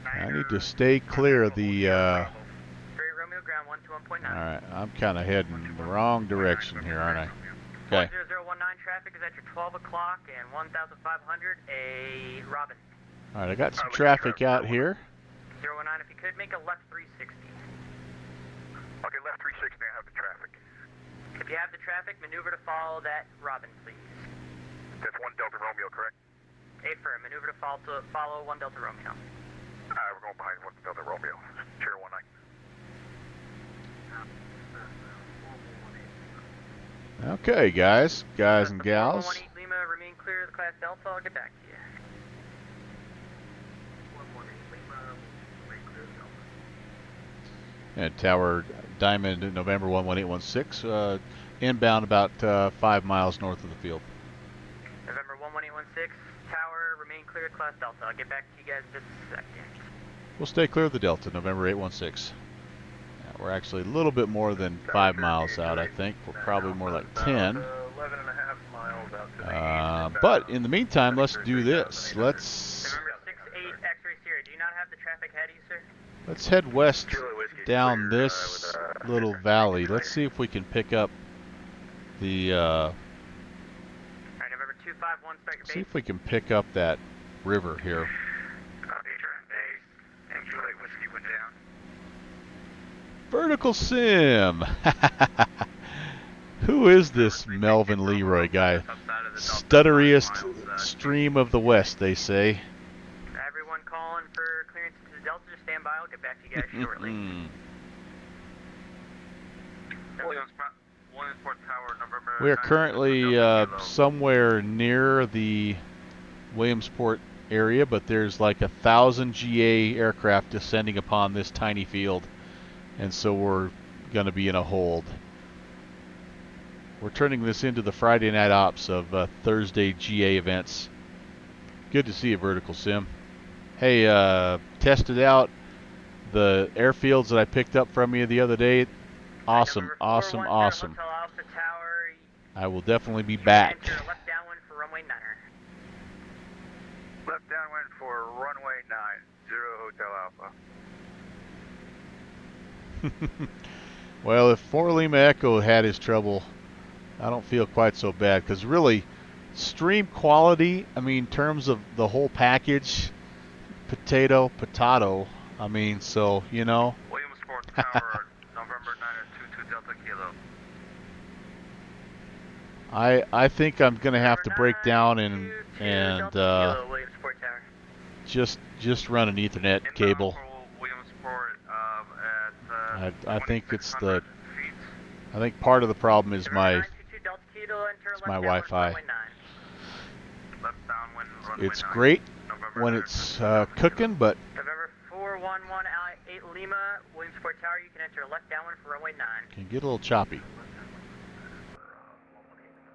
9. I need to stay clear of the. 3 Romeo, ground 121.9. All right, I'm kind of heading the wrong direction here, aren't I? Okay. 40019 traffic is at your 12 o'clock and 1,500, a Robin. All right, I got some traffic out here. 019, if you could make a left 360. Okay, left 360, I have the traffic. If you have the traffic, maneuver to follow that Robin, please. That's 1 Delta Romeo, correct? Affirm, maneuver to follow 1 Delta Romeo. We're going behind 1 Delta Romeo. Chair 19. Okay, guys and gals. 118 Lima, remain clear of the class Delta. I'll get back to you. 118 Lima, remain clear of Delta. And Tower Diamond, November 11816, inbound about 5 miles north of the field. November 11816, Tower, remain clear of class Delta. I'll get back to you guys in just a second. We'll stay clear of the Delta, November 816. Yeah, we're actually a little bit more than 5 miles out, I think. We're probably more like 10. 11 and a half miles out to the east. But in the meantime, let's do this. Let's November 68 X-ray Sierra, do you not have the traffic ahead of you, sir? head west down this little valley. Let's see if we can pick up the. Alright, November 251, start your base. See if we can pick up that river here. Copy, turn base. And Julie Whiskey went down. Vertical Sim. Who is this Melvin Leroy guy? Stutteriest stream of the West, they say. Everyone calling for clearance to the Delta, just stand by. I'll get back to you guys shortly. Williamsport Tower, November. We are currently somewhere near the Williamsport area, but there's like 1,000 GA aircraft descending upon this tiny field, and so we're going to be in a hold. We're turning this into the Friday night ops of Thursday GA events. Good to see you, Vertical Sim. Hey, tested out the airfields that I picked up from you the other day. Awesome, awesome, awesome. Hotel Alpha Tower, I will definitely be back. enter left downwind for runway 9er. Left downwind for runway 9, 0 Hotel Alpha. Well, if 4 Lima Echo had his trouble, I don't feel quite so bad, because really, stream quality, I mean, in terms of the whole package, potato, I mean, so, you know. Williamsport Tower, November 922 Delta Kilo. I think I'm going to have to break down and Williamsport Tower. just run an Ethernet cable. Williamsport I think it's the, I think part of the problem is my Wi-Fi. It's great when it's cooking, but November 4118 Lima, Williamsport Tower, you can enter left downwind for runway 9. can get a little choppy.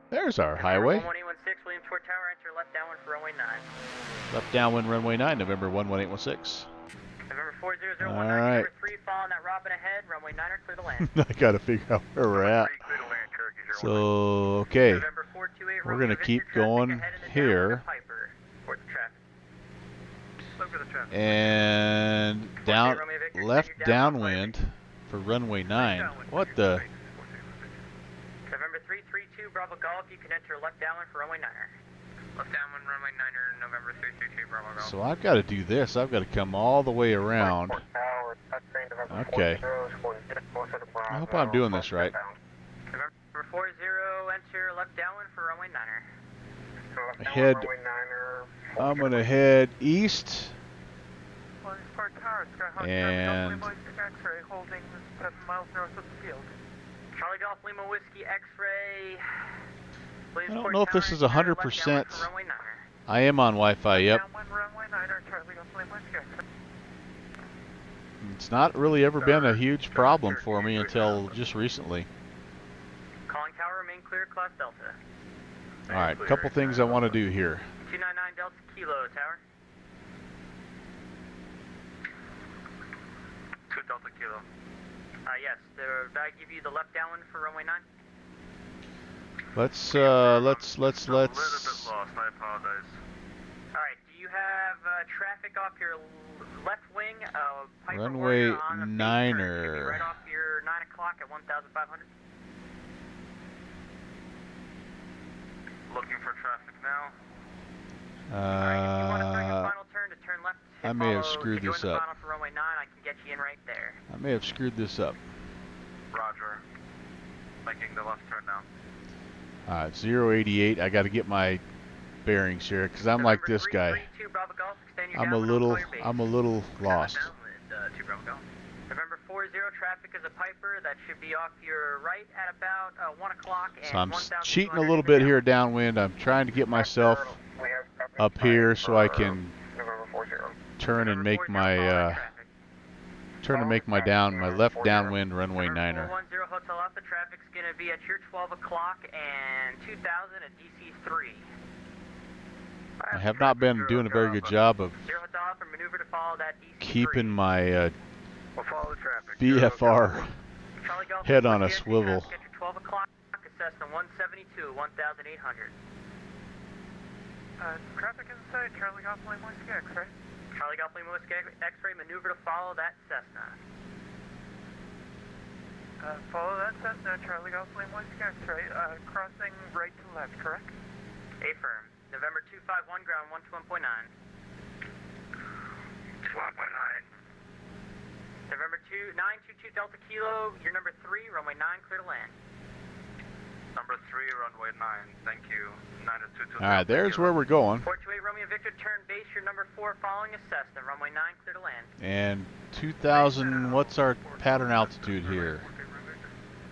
There's our highway. 11816 Williamsport Tower, enter left downwind for runway 9. Left downwind runway 9, November 11816. November 40019, All right. number 3, following that Robin ahead, runway 9er, clear to land. I gotta figure out where we're at. So, okay, November 428, we're Romeo gonna Victor, keep traffic going ahead in the downwind here, of Piper. Report the traffic. Look for the traffic. and down Romeo Victor, left extend your downwind downwind for runway 9. What the? November 332, Bravo Golf, you can enter left downwind for runway 9er. Left downwind, runway 9er, November 332, Bravo Golf. So I've got to do this. I've got to come all the way around. Okay. I hope I'm doing this right. November 40, enter left downwind for runway 9er. I'm gonna head east, Williamsport Tower, Skyhawk and X-ray holding 7 miles north of the field. Charlie Golf Lima Whiskey X-ray. I don't know if this is 100%. Runway 9er. I am on Wi-Fi. Yep. Downwind runway 9er, Charlie Golf Lima Whiskey X-ray. It's not really ever been a huge problem for me until just recently. Calling tower, remain clear, class Delta. All right, a couple things I want to do here. 299 Delta Kilo, tower. 2 Delta Kilo. Yes, did I give you the left downwind for runway 9? Let's. A little bit lost, I apologize. Alright, do you have traffic off your left wing? Piper Runway Warrior on the base turn. Should be 9er. right off your 9 o'clock at 1,500. Looking for traffic now. Alright, if you want to bring a final turn to turn left, I may have screwed to join this the up. final for runway 9, I can get you in right there. I may have screwed this up. Roger. Making the left turn now. All right, 088. I got to get my bearings here because I'm like this guy. 332 Bravo Golf, extend your I'm a downwind, little. call your base. I'm a little lost. Downwind, 2 Bravo Golf. November 40, traffic is a Piper. That should be off your right at about 1 o'clock. So I'm cheating a little bit here downwind. I'm trying to get myself up here so I can turn and make my my left downwind runway 9er. 410 Hotel Alpha, traffic's going to be at your 12 o'clock and 2000 at DC3. I have not been doing a very good job of 0 Hotel Alpha, maneuver to follow that DC3. keeping my We'll follow the traffic. VFR Charlie Golf, head on a traffic swivel. at your 12 o'clock, Cessna 172, 1,800. Traffic inside, Charlie Golf Lima Whiskey X-ray. Charlie Golf Lima Whiskey X-ray, maneuver to follow that Cessna. Follow that Cessna, Charlie Golf Lima Whiskey X-ray, crossing right to left, correct? Affirm. November 251, ground 121.9. 1.9. November 922 Delta Kilo, your number 3, runway 9, clear to land. Number 3, runway 9. Thank you. 922. All right, there's where we're going. 428 Romeo Victor, turn base, your number 4, following a Cessna, runway 9, clear to land. And 2,000. What's our pattern altitude here?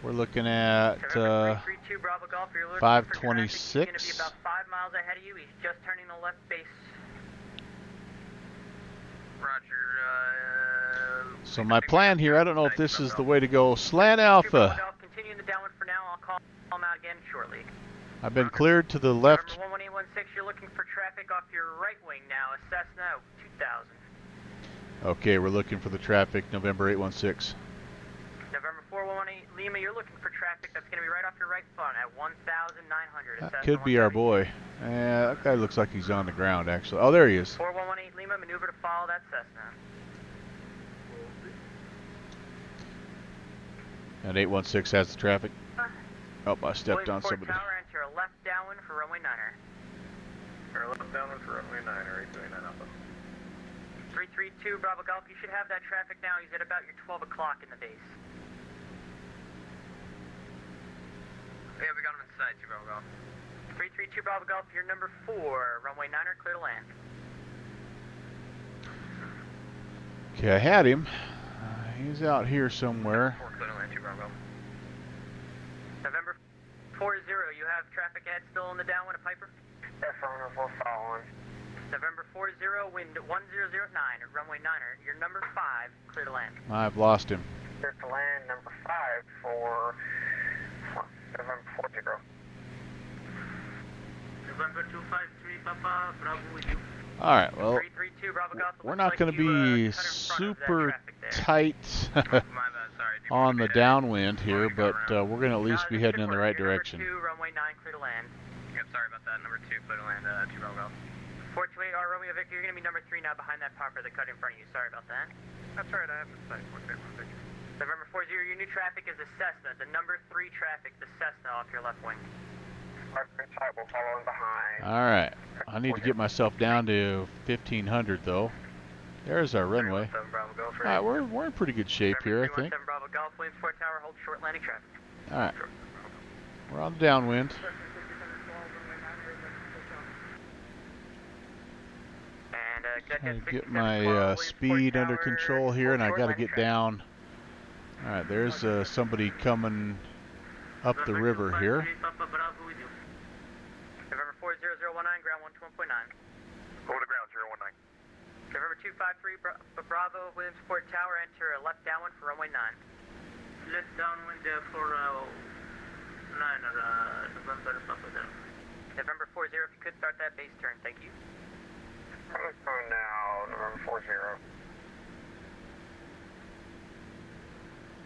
We're looking at November 332 Bravo Golf, you're looking 526. He's going to be about 5 miles ahead of you. He's just turning the left base. Roger. So my plan here, I don't know if this is the way to go. Slant Alpha. Continue the downwind for now. I'll call him out again shortly. I've been cleared to the left. November 11816, you're looking for traffic off your right wing now. A Cessna 2000. Okay, we're looking for the traffic. November 816. November 4118 Lima, you're looking for traffic that's going to be right off your right front at 1,900. That could be our boy. That guy looks like he's on the ground, actually. Oh, there he is. 4118 Lima, maneuver to follow that Cessna. And 816 has the traffic. Oh, I stepped on Williamsport somebody. Tower, enter a left downwind for runway 9er. Or left downwind for runway 9, 829 Alpha. 332 Bravo Golf, you should have that traffic now. He's at about your 12 o'clock in the base. Yeah, we got him inside, 2 Bravo Golf. 332 Bravo Golf, you're number 4, runway 9er, clear to land. Okay, I had him. He's out here somewhere. 4, clear to land, 2 Bravo Golf. November 40, you have traffic ahead still in the downwind of Piper? Affirmative, we're following. November 40, wind 1009 at runway 9er, you're number 5, clear to land. I've lost him. Clear to land, number 5 for November 40. November 253 Papa, Bravo with you. All right, well, 332 2 Bravo Golf. we're not going to be super tight My bad, sorry. on the downwind here, but we're going to at least be heading in the right Number direction. 2, runway 9, clear to land. Yep, sorry about that. Number 2, clear to land, 2 Bravo Golf. 428 R Romeo Victor, you're going to be number 3 now behind that popper that cut in front of you. Sorry about that. That's right, I have the sight. November 40, your new traffic is the Cessna. The number 3 traffic, the Cessna off your left wing. We're following behind. All right. I need to get myself down to 1500 though. There's our runway. 7 Bravo Golf. All right, we're in pretty good shape here, I think. 317 Bravo Golf, Williamsport Tower, hold short landing traffic. All right. We're on the downwind. And Trying to get my speed under control here, and I got to get down. All right, there's somebody coming up the river here. November 40019, ground 121.9. Hold the ground, 019. November 253, Bravo, Williamsport Tower, enter a left downwind for runway 9. Left downwind for 9 November Papa Delta. November 40, if you could start that base turn, thank you. Let's go now, November 40.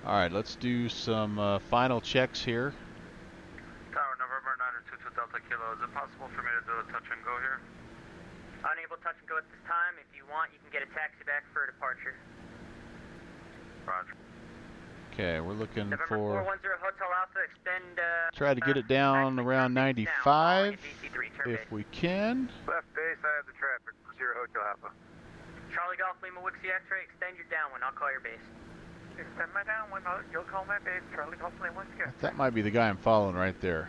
All right, let's do some final checks here. Tower, November 922 Delta Kilo. Is it possible for me to do a touch and go here? Unable to touch and go at this time. If you want, you can get a taxi back for a departure. Roger. Okay, we're looking November for 410 Hotel Alpha, extend. try to get it down around 95 if we can. Left base, I have the traffic. 0 Hotel Alpha. Charlie Golf Lima Wixie X-ray, extend your downwind. I'll call your base. Extend my downwind, you'll call my base, Charlie Golf Lane 1 Sketch. That might be the guy I'm following right there.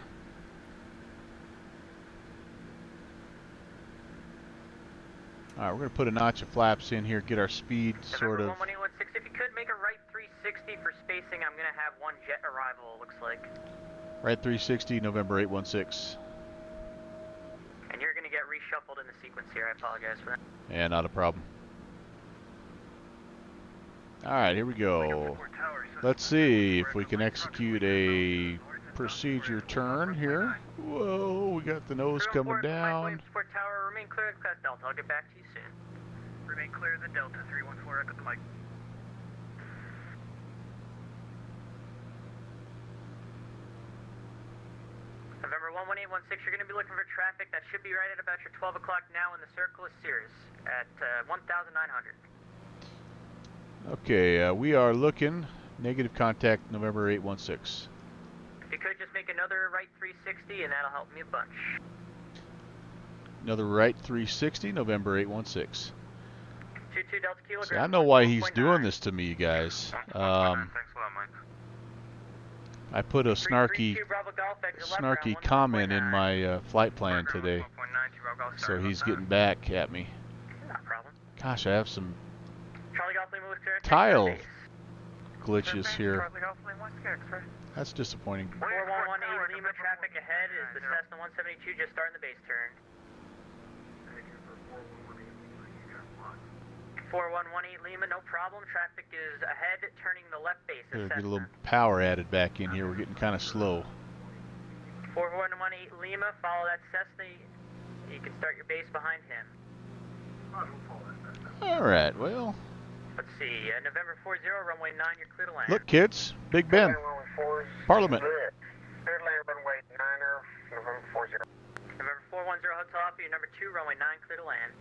All right, we're going to put a notch of flaps in here, get our speed sort of. November 11816, if you could make a right 360 for spacing, I'm going to have 1 jet arrival, it looks like. Right 360, November 816. And you're going to get reshuffled in the sequence here, I apologize for that. Yeah, not a problem. All right, here we go. Let's see if we can execute a procedure turn here. Whoa, we got the nose coming down. Williamsport Tower, remain clear of the Crest Delta. I'll get back to you soon. Remain clear of the Delta, 314, echo the mic. November 11816, you're going to be looking for traffic that should be right at about your 12 o'clock now in the circle of Cirrus at 1,900. Okay, we are looking. Negative contact, November 816. If you could just make another right 360, and that'll help me a bunch. Another right 360, November 816. 22 Delta Kilo. See, I know why he's doing this to me, you guys. Thanks a lot, Mike. I put a snarky Bravo Golf, exit left, ground comment in 1.9. my flight plan today, 1.92 Bravo Golf, so sorry he's about getting back at me. Not a problem. Gosh, I have some Charlie Golf Lima with clear. tile glitches here. Charlie Golf Lane 1 Sketch, right? That's disappointing. 4118 Lima, traffic ahead is the Cessna 172 just starting the base turn. 4118 Lima, no problem. Traffic is ahead, turning the left base. Better get a little power added back in here. We're getting kind of slow. 4118 Lima, follow that Cessna. You can start your base behind him. All right, well, Let's see, November 40, runway 9, you're clear to land. look, kids, Big Ben, Parliament. Clear land, runway 9er, November 40. November 410 Hotel Alpha, you're number 2, runway 9, clear to land.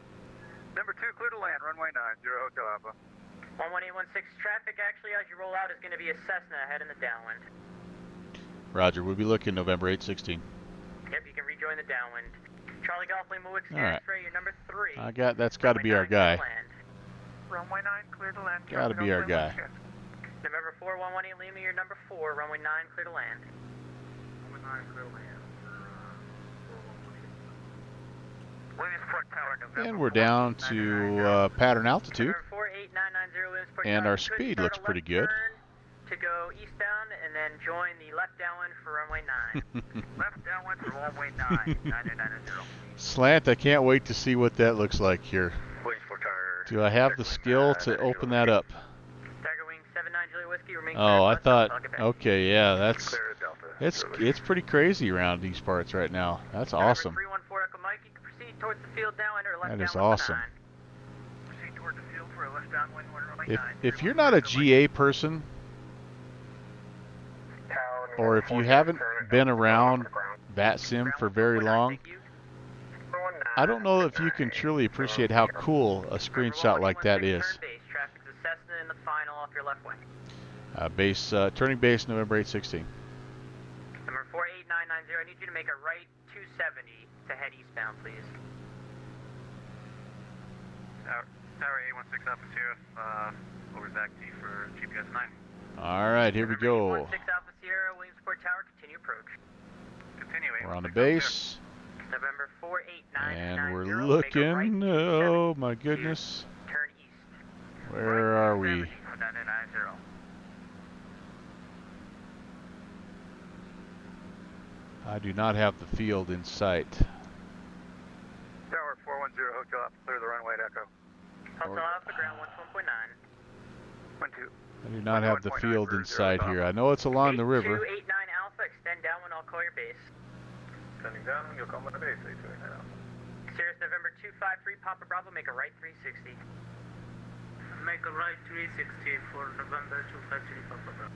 Number 2, clear to land, runway 9, 0 Hotel Alpha. 11816, traffic actually as you roll out is going to be a Cessna ahead in the downwind. Roger, we'll be looking November 816. Yep, you can rejoin the downwind. Charlie Golf Lima Wixie All right. X-ray, you're number 3. That's got to be our guy. Runway 9, clear to land. Gotta be our guy. November 4118 Lima, you're number 4, runway 9, clear to land. Runway 9, clear to land. Williamsport Tower, November. And we're down to pattern altitude, November 48990 Williamsport and Tower, our you could speed start looks a pretty left good. turn to go eastbound and then join the left downwind for runway 9. Left downwind for runway 9, 990. Slant, I can't wait to see what that looks like here. Williamsport Tower. Do I have the skill to open that up? Tiger Wing 79 Julia Whiskey, remain Oh, I clear. thought, I'll get back. okay, yeah, that's, Clear to Delta. it's pretty crazy around these parts right now. That's November awesome. 314 Echo Mike, you can proceed towards the field now, enter left That is downwind for awesome. 9. downwind, runway 9. If you're not a GA person, or if you haven't been around VATSIM for very long, I don't know if you can truly appreciate how cool a screenshot like that is. Traffic to Cessna in the final off your left wing. Turning base November 816. Number 48990, I need you to make a right 270 to head eastbound, please. Tower 816 Alpha Sierra, over back to you for GPS 9. All right, here we go. 816 Alpha Sierra, Williamsport Tower, continue approach. Continue. We're on the base. November 48990. And we're looking. Oh my goodness. Turn east. Where are we? 90. I do not have the field in sight. Tower 410 Hotel Alpha, clear the runway at Echo. Hotel Alpha, ground 11.9. 12. I do not have the field in sight here. I know it's along the river. 8289 Alpha, extend downwind, I'll call your base. Sending down, you'll come on the base, 829 Alpha. Sirius November 253, Papa Bravo, make a right 360. Make a right 360 for November 253 Papa Bravo.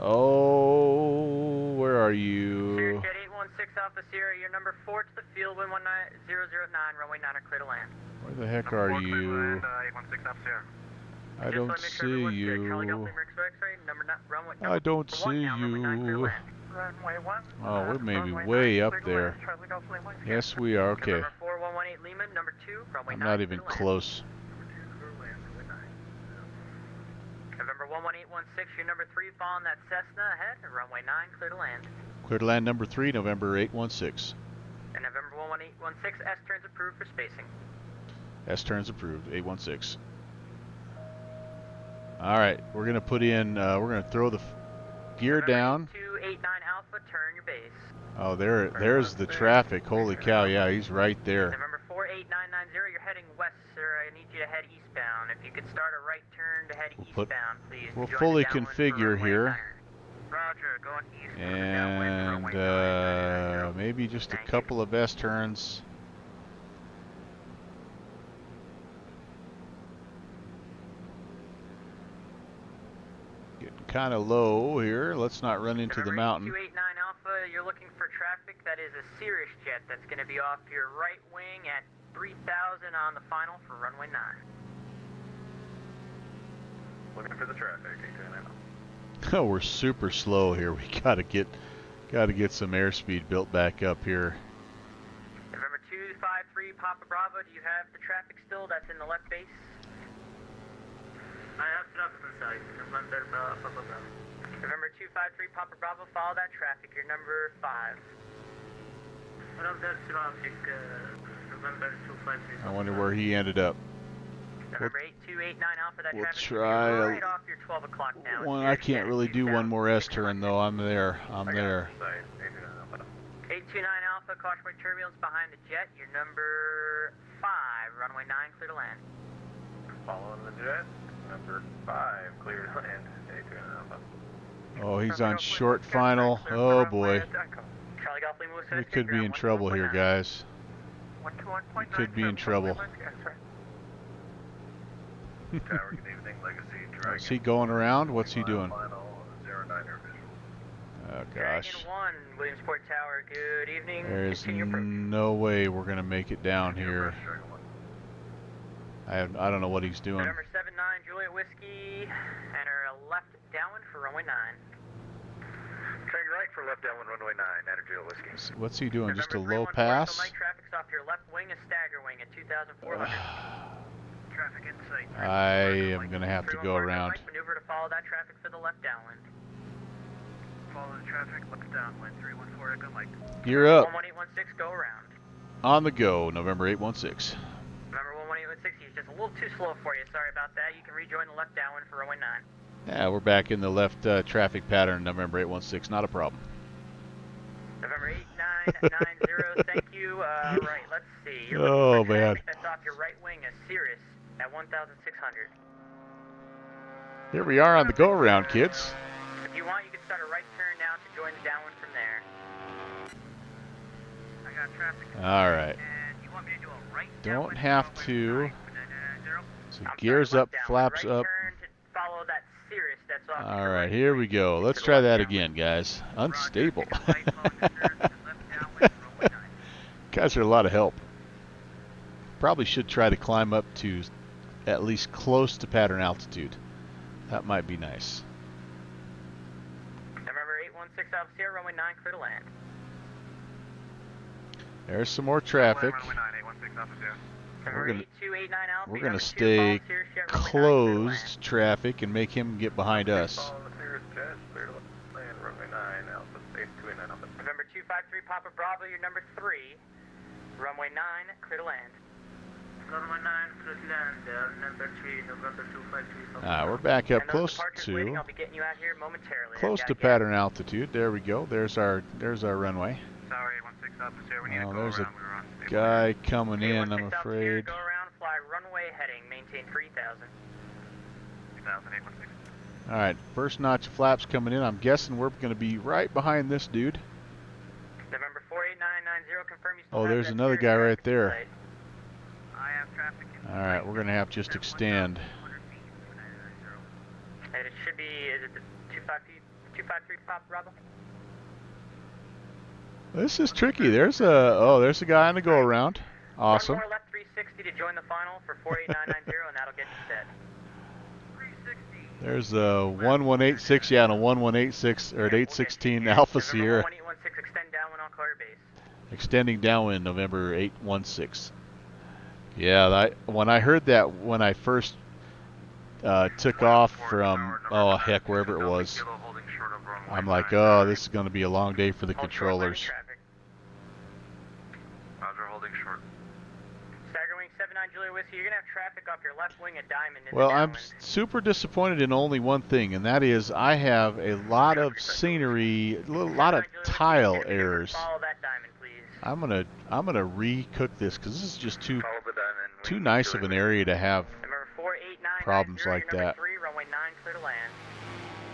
Oh, where are you? Sirius Jet 816 Alpha Sierra, your number 4 to the field, wind 19009, runway 9 clear to land. Where the heck are you? 816 Alpha Sierra. I don't see you. I don't see you. Runway 1. Oh, we're maybe runway way 9, up clear to there. land, Charlie Golf Lima. Yes, we are. Okay. November 4118 Lima, number 2, runway I'm 9. not even clear to land. close. November 11816, your number 3, following that Cessna ahead, runway 9, clear to land. Clear to land number 3, November 816. And November 11816, S turns approved for spacing. S turns approved, 816. All right, we're gonna put in. We're gonna throw the gear down. 289 Alpha, turn your base. Oh, there's the traffic. Holy cow! Yeah, he's right there. November 48990, you're heading west, sir. I need you to head eastbound. If you could start a right turn to head eastbound, please. We'll Join fully the downwind for configure runway here. 9. Roger, going east for the downwind for runway 9. And maybe just a couple of S turns. Getting kind of low here. Let's not run into the mountain. 289 Alpha, you're looking for traffic. That is a Cirrus jet that's going to be off your right wing at 3000 on the final for runway 9. Looking for the traffic, 829 Alpha. Oh, we're super slow here. We gotta get some airspeed built back up here. November 253 Papa Bravo, do you have the traffic still? That's in the left base. I have traffic inside. November Papa Bravo. November 253 Papa Bravo, follow that traffic. You're number 5. That traffic, November 253. I wonder where he ended up. November 8289 Alpha, that We'll traffic try right off your 12 o'clock now. one. I can't really do one more S turn though. I'm there. I'm there. 829 Alpha, caution for turbulence behind the jet. You're number 5, runway 9, clear to land. Following the jet, number 5, clear to land, 829 Alpha. Oh, he's on short final. Oh boy. Charlie Golf Lima, We could be in trouble here, guys. 121.9. We could be in trouble. Tower, good evening, Legacy Dragon. Is he going around? What's he doing? Final 09er visual. Oh gosh. Dragon 1, Williamsport Tower, good evening. There's Continue approach. no way we're gonna make it down here. Dragon 1. I don't know what he's doing. November 79 Juliet Whiskey, enter left downwind for runway 9. Turn right for left downwind runway 9, Energy Whiskey. What's he doing? Just a November low 314, pass? Light traffic's off your left wing, a stagger wing at 2,400. Traffic in sight. I am gonna have to go 314, around. Mike, maneuver to follow that traffic for the left downwind. Follow the traffic, left downwind, 314 Echo Mike. You're up. 11816, go around. On the go, November 816. November 11816, he's just a little too slow for you. Sorry about that. You can rejoin the left downwind for runway 9. Yeah, we're back in the left traffic pattern, November 816. Not a problem. November 8990, thank you. Right, let's see. You're Oh, looking for man. traffic that's off your right wing, a Cirrus at 1,600. Here we are on the go around, kids. If you want, you can start a right turn now to join the downwind from there. I got traffic. All right. And you Don't have to. So I'm gears sorry, up, left downwind, flaps right up. turn to follow that Cirrus that's off to All your right, right, here we 3 go. into Let's the try left that downwind. again, guys. Unstable. Roger, right phone Cirrus and left downwind, runway 9. Guys are a lot of help. Probably should try to climb up to at least close to pattern altitude. That might be nice. November 816 Alpha Sierra, runway 9, clear to land. There's some more traffic. Runway 9, 816 Alpha Sierra. November gonna- 8289 Alpha, We're your gonna number 2, stay follow Cirrus Jet, runway 9, clear to land. closed traffic and make him get behind us. Follow the Cirrus Jet, clear to land, runway 9, Alpha, space 289 Alpha. November 253 Papa Bravo, your number 3, runway 9, clear to land. Runway 9, clear to land, number 3, November 253. We're back up And those close departures waiting, to I'll be getting you out here momentarily. close to pattern altitude. There we go. There's our runway. Sorry, 816 Alpha Sierra, we need Oh, to go there's a around. We were on stable. guy coming in, 816 I'm Alpha Sierra, afraid. go around, fly runway heading, maintain 3000. 2000, 816. All right, first notch of flaps coming in. I'm guessing we're going to be right behind this dude. November 48990, confirm you still Oh, have there's that another Cirrus guy traffic right in there. sight. I have traffic in All right, we're going to have to just extend. And it should be, is it the 253 Papa Bravo? This is tricky. There's a guy on the go around. Awesome. One more left 360 to join the final for 48990, and that'll get you set. 360. There's a 1186, yeah, and a 1186 or an 816 Alpha Sierra November 1816, extend downwind on clear base. extending downwind November 816. Yeah, when I heard that when I first took off from wherever it was, I'm like, oh, this is going to be a long day for the Hold short landing controllers. traffic. Roger, holding short. Stagger wing 79 Julia Whiskey, you're going to have traffic off your left wing at Diamond in Well, the I'm downwind. super disappointed in only one thing, and that is I have a lot of scenery, a lot of 79 Julia Whiskey, tile you're gonna be able to errors. Follow that Diamond, please. I'm gonna re-cook this because this is just too Follow the diamond. too nice of an area to have. Number 48990, Problems like your number that. 3, runway 9, clear to land.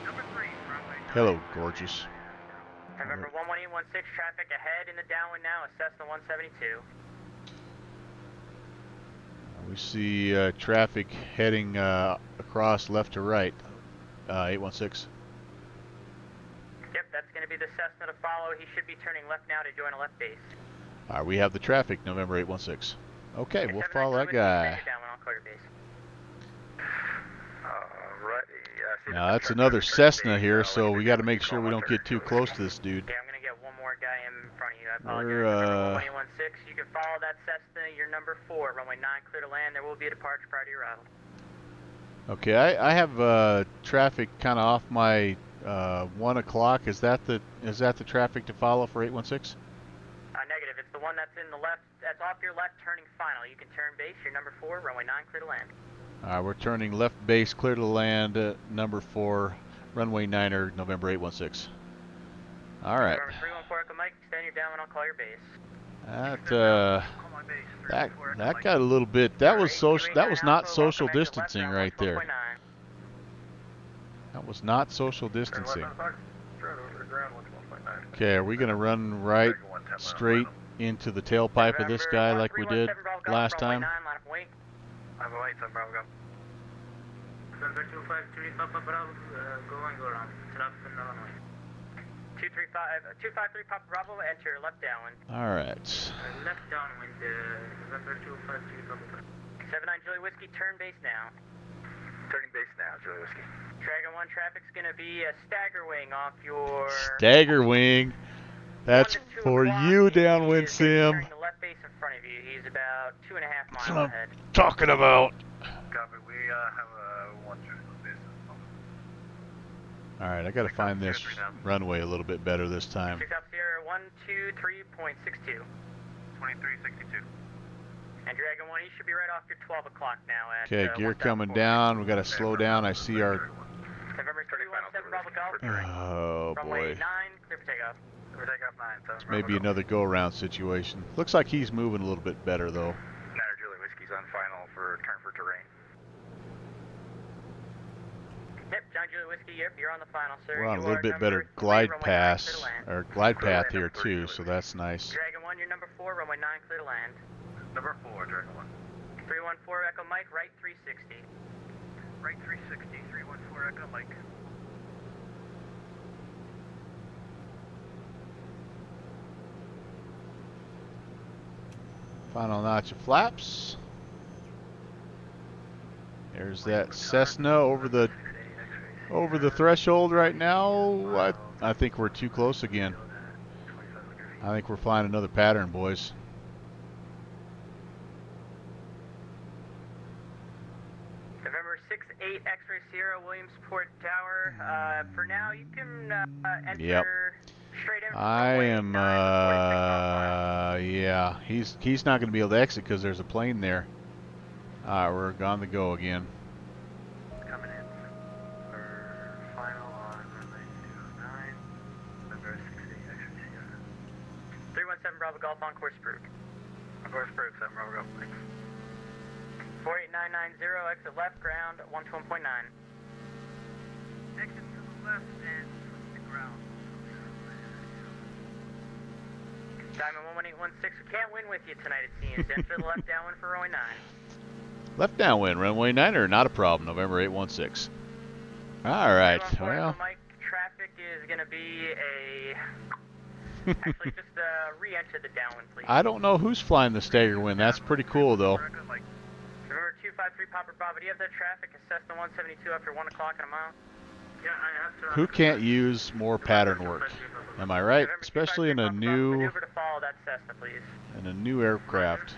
Number 3, runway 9. Hello, gorgeous. November 11816, traffic ahead in the downwind now is Cessna 172. We see traffic heading across left to right. 816. Yep, that's going to be the Cessna to follow. He should be turning left now to join a left base. All right, we have the traffic, November 816. Okay, we'll 79 follow that Julia Whiskey, guy. stay downwind on clear base. Alrighty. Now that's another Cessna here, so we got to make sure we don't get too close to this dude. Yeah, I'm going to get one more guy in front of you. I apologize. We're, Number 11816, you can follow that Cessna. You're number 4, runway 9, clear to land. There will be a departure prior to your arrival. Okay, I have traffic kind of off my 1 o'clock. Is that the traffic to follow for 816? Negative. It's the one that's in the left. That's off your left, turning final. You can turn base. You're number 4, runway 9, clear to land. We're turning left base, clear to land, number 4, runway 9er, November 816. All right. November 314 Echo Mike, extend your downwind on call your base. That got a little bit. That was not social distancing right there. That was not social distancing. Okay, are we gonna run right straight into the tailpipe of this guy like we did last time? I'm a white, Bravo, go. November 253, Papa Bravo, go around. Traffic in Illinois. 253 Papa Bravo, enter left downwind. All right. Left downwind, November 253, Papa Bravo. 79 Julie Whiskey, turn base now. Turning base now, Julie Whiskey. Dragon 1 traffic's gonna be a stagger wing off your... Stagger wing. That's 1 to 2 for o'clock. you, He downwind is gonna be sim. turning the left base in front of you. He's about 2.5 That's miles what I'm ahead. talking about. Copy, we have a 1 through the base. All right, I gotta find this runway a little bit better this time. 6 up Sierra 123.62. 2362. And Dragon 1, you should be right off your 12 o'clock now at... Okay, gear coming down. We gotta slow down. I see our. November 317 Bravo Golf. Oh Runway boy. 9, clear for takeoff. We're taking off 9, so Maybe another go-around situation. Looks like he's moving a little bit better though. Niner Julie Whiskey's on final for turn for terrain. Yep, John Julie Whiskey, yep, you're on the final, sir. We're on a You little are bit number better 3, glide runway 9, pass clear to land. or glide path here too, so that's nice. Dragon 1, you're number 4, runway 9, clear to land. Number 4, Dragon 1. 314 Echo Mike, right 360. Right 360, 314 Echo Mike. Final notch of flaps. There's that Cessna over the threshold right now. I think we're too close again. I think we're flying another pattern, boys. November 6-8 X-Ray Sierra, Williamsport Tower. For now, you can enter Yep. straight in from I runway am, 9 with 46 yeah, he's not going to be able to exit because there's a plane there. Alright, we're gone to go again. Coming in for final on runway 29. November 68, X-ray Sierra. 317 Bravo Golf on course approved. On course approved, 7 Bravo Golf. 48990, exit left, ground 121.9. Exit to the left and the ground. Diamond 11816, we can't win with you tonight, it seems. Enter the left downwind for runway 9. Left downwind, runway 9er, not a problem. November 816. Alright, 314 well. Echo Mike, traffic is going to be a... Actually, just re-enter the downwind, please. I don't know who's flying the stagger wind. That's pretty cool, though. Remember 253 Papa Bravo, do you have that traffic assessed on 172 after 1 o'clock in a mile? Yeah, I have to. Who can't use more pattern work? Am I right? November Especially in 253 a Papa Bravo, new maneuver to follow that Cessna, please. aircraft.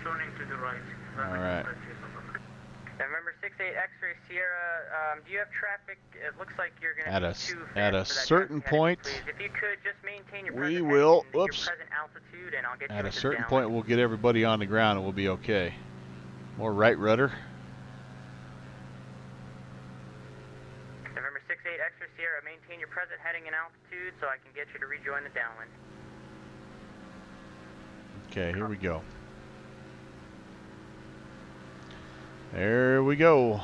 Turning to the right. Alright. November 68 X-Ray Sierra, do you have traffic? It looks like you're going to At be a too at a fast for that certain traffic heading, point, please. If you could just maintain your we present will. heading, your Whoops. present altitude, and I'll get you At a into the certain downwind. point, we'll get everybody on the ground and we'll be okay. More right rudder. November 68 X-Ray Sierra, maintain your present heading and altitude so I can get you to rejoin the downwind. Okay, here we go. There we go.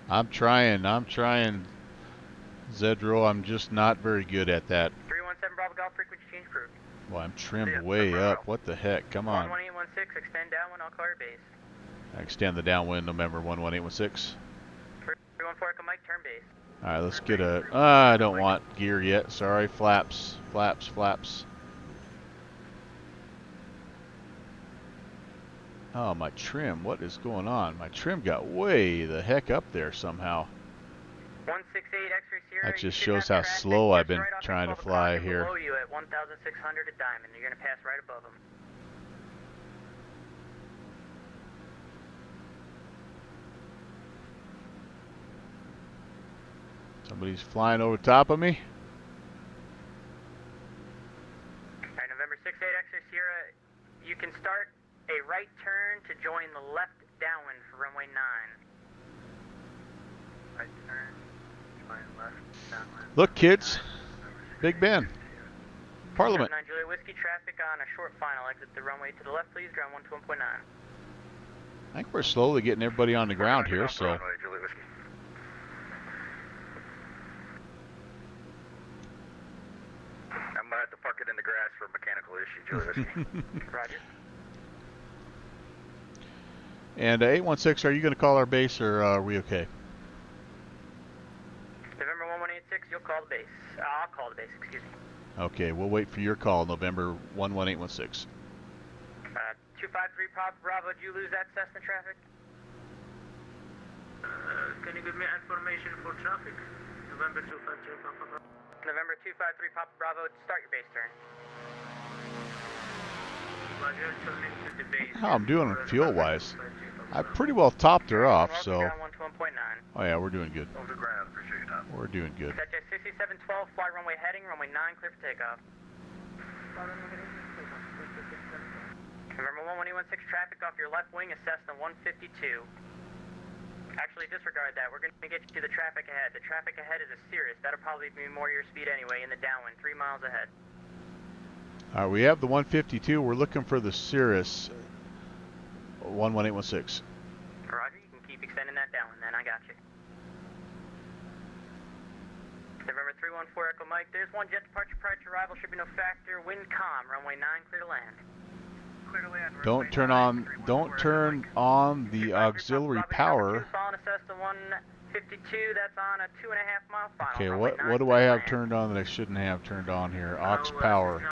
I'm trying, Zedro. I'm just not very good at that. 317 Bravo Golf, frequency change approved. Well, I'm trimmed way up. What the heck? Come on. 11816, extend downwind, I'll call your base. Extend the downwind, November 11816. 314 Echo Mike, turn base. Alright, let's get a... I don't want gear yet. Sorry. Flaps. Flaps. Flaps. Oh, my trim. What is going on? My trim got way the heck up there somehow. 168 X-Ray Sierra. That just you should shows have how traffic slow I've just been right off trying to 12 fly o'clock and here. below you at 1,600 at Diamond. You're going to pass right above them. Somebody's flying over top of me. Alright, November 68 X-Ray Sierra, you can start a right turn to join the left downwind for runway 9. Right turn, join left, downwind. Look, kids. Big Ben. Parliament. 9 Julia Whiskey, traffic on a short final. Exit the runway to the left, please. Ground 121.9. I think we're slowly getting everybody on the ground here, so... Runway, Julie Whiskey. I'm gonna have to park it in the grass for a mechanical issue, Julie Whiskey. Roger. And 816, are you going to call our base, or are we okay? November 1186, you'll call the base. I'll call the base, excuse me. Okay, we'll wait for your call, November 11816. 253 Pop Bravo, did you lose that Cessna traffic? Can you give me information for traffic? November 253 Papa. November 253 Pop Bravo, start your base turn. Roger, turning to the base. How I'm doing fuel-wise. I pretty well topped her off, so... Ground 121.9. Oh yeah, we're doing good. Over the ground, appreciate your time. We're doing good. Set 6712, fly runway heading, runway 9, clear for takeoff. November 1116, traffic off your left wing is Cessna 152. Actually, disregard that. We're going to get you to the traffic ahead. The traffic ahead is a Cirrus. That'll probably be more your speed anyway in the downwind, 3 miles ahead. Alright, we have the 152. We're looking for the Cirrus 11816. Roger, you can keep extending that downwind then. I got you. November 314 Echo Mike, there's one jet departure prior to arrival, should be no factor, wind calm, runway 9, clear to land. Clear to land. Don't turn on the auxiliary power. Following a Cessna 152, that's on a 2.5 mile final. Okay, runway what 9, do clear I to have land. turned on that I shouldn't have turned on here? Aux power.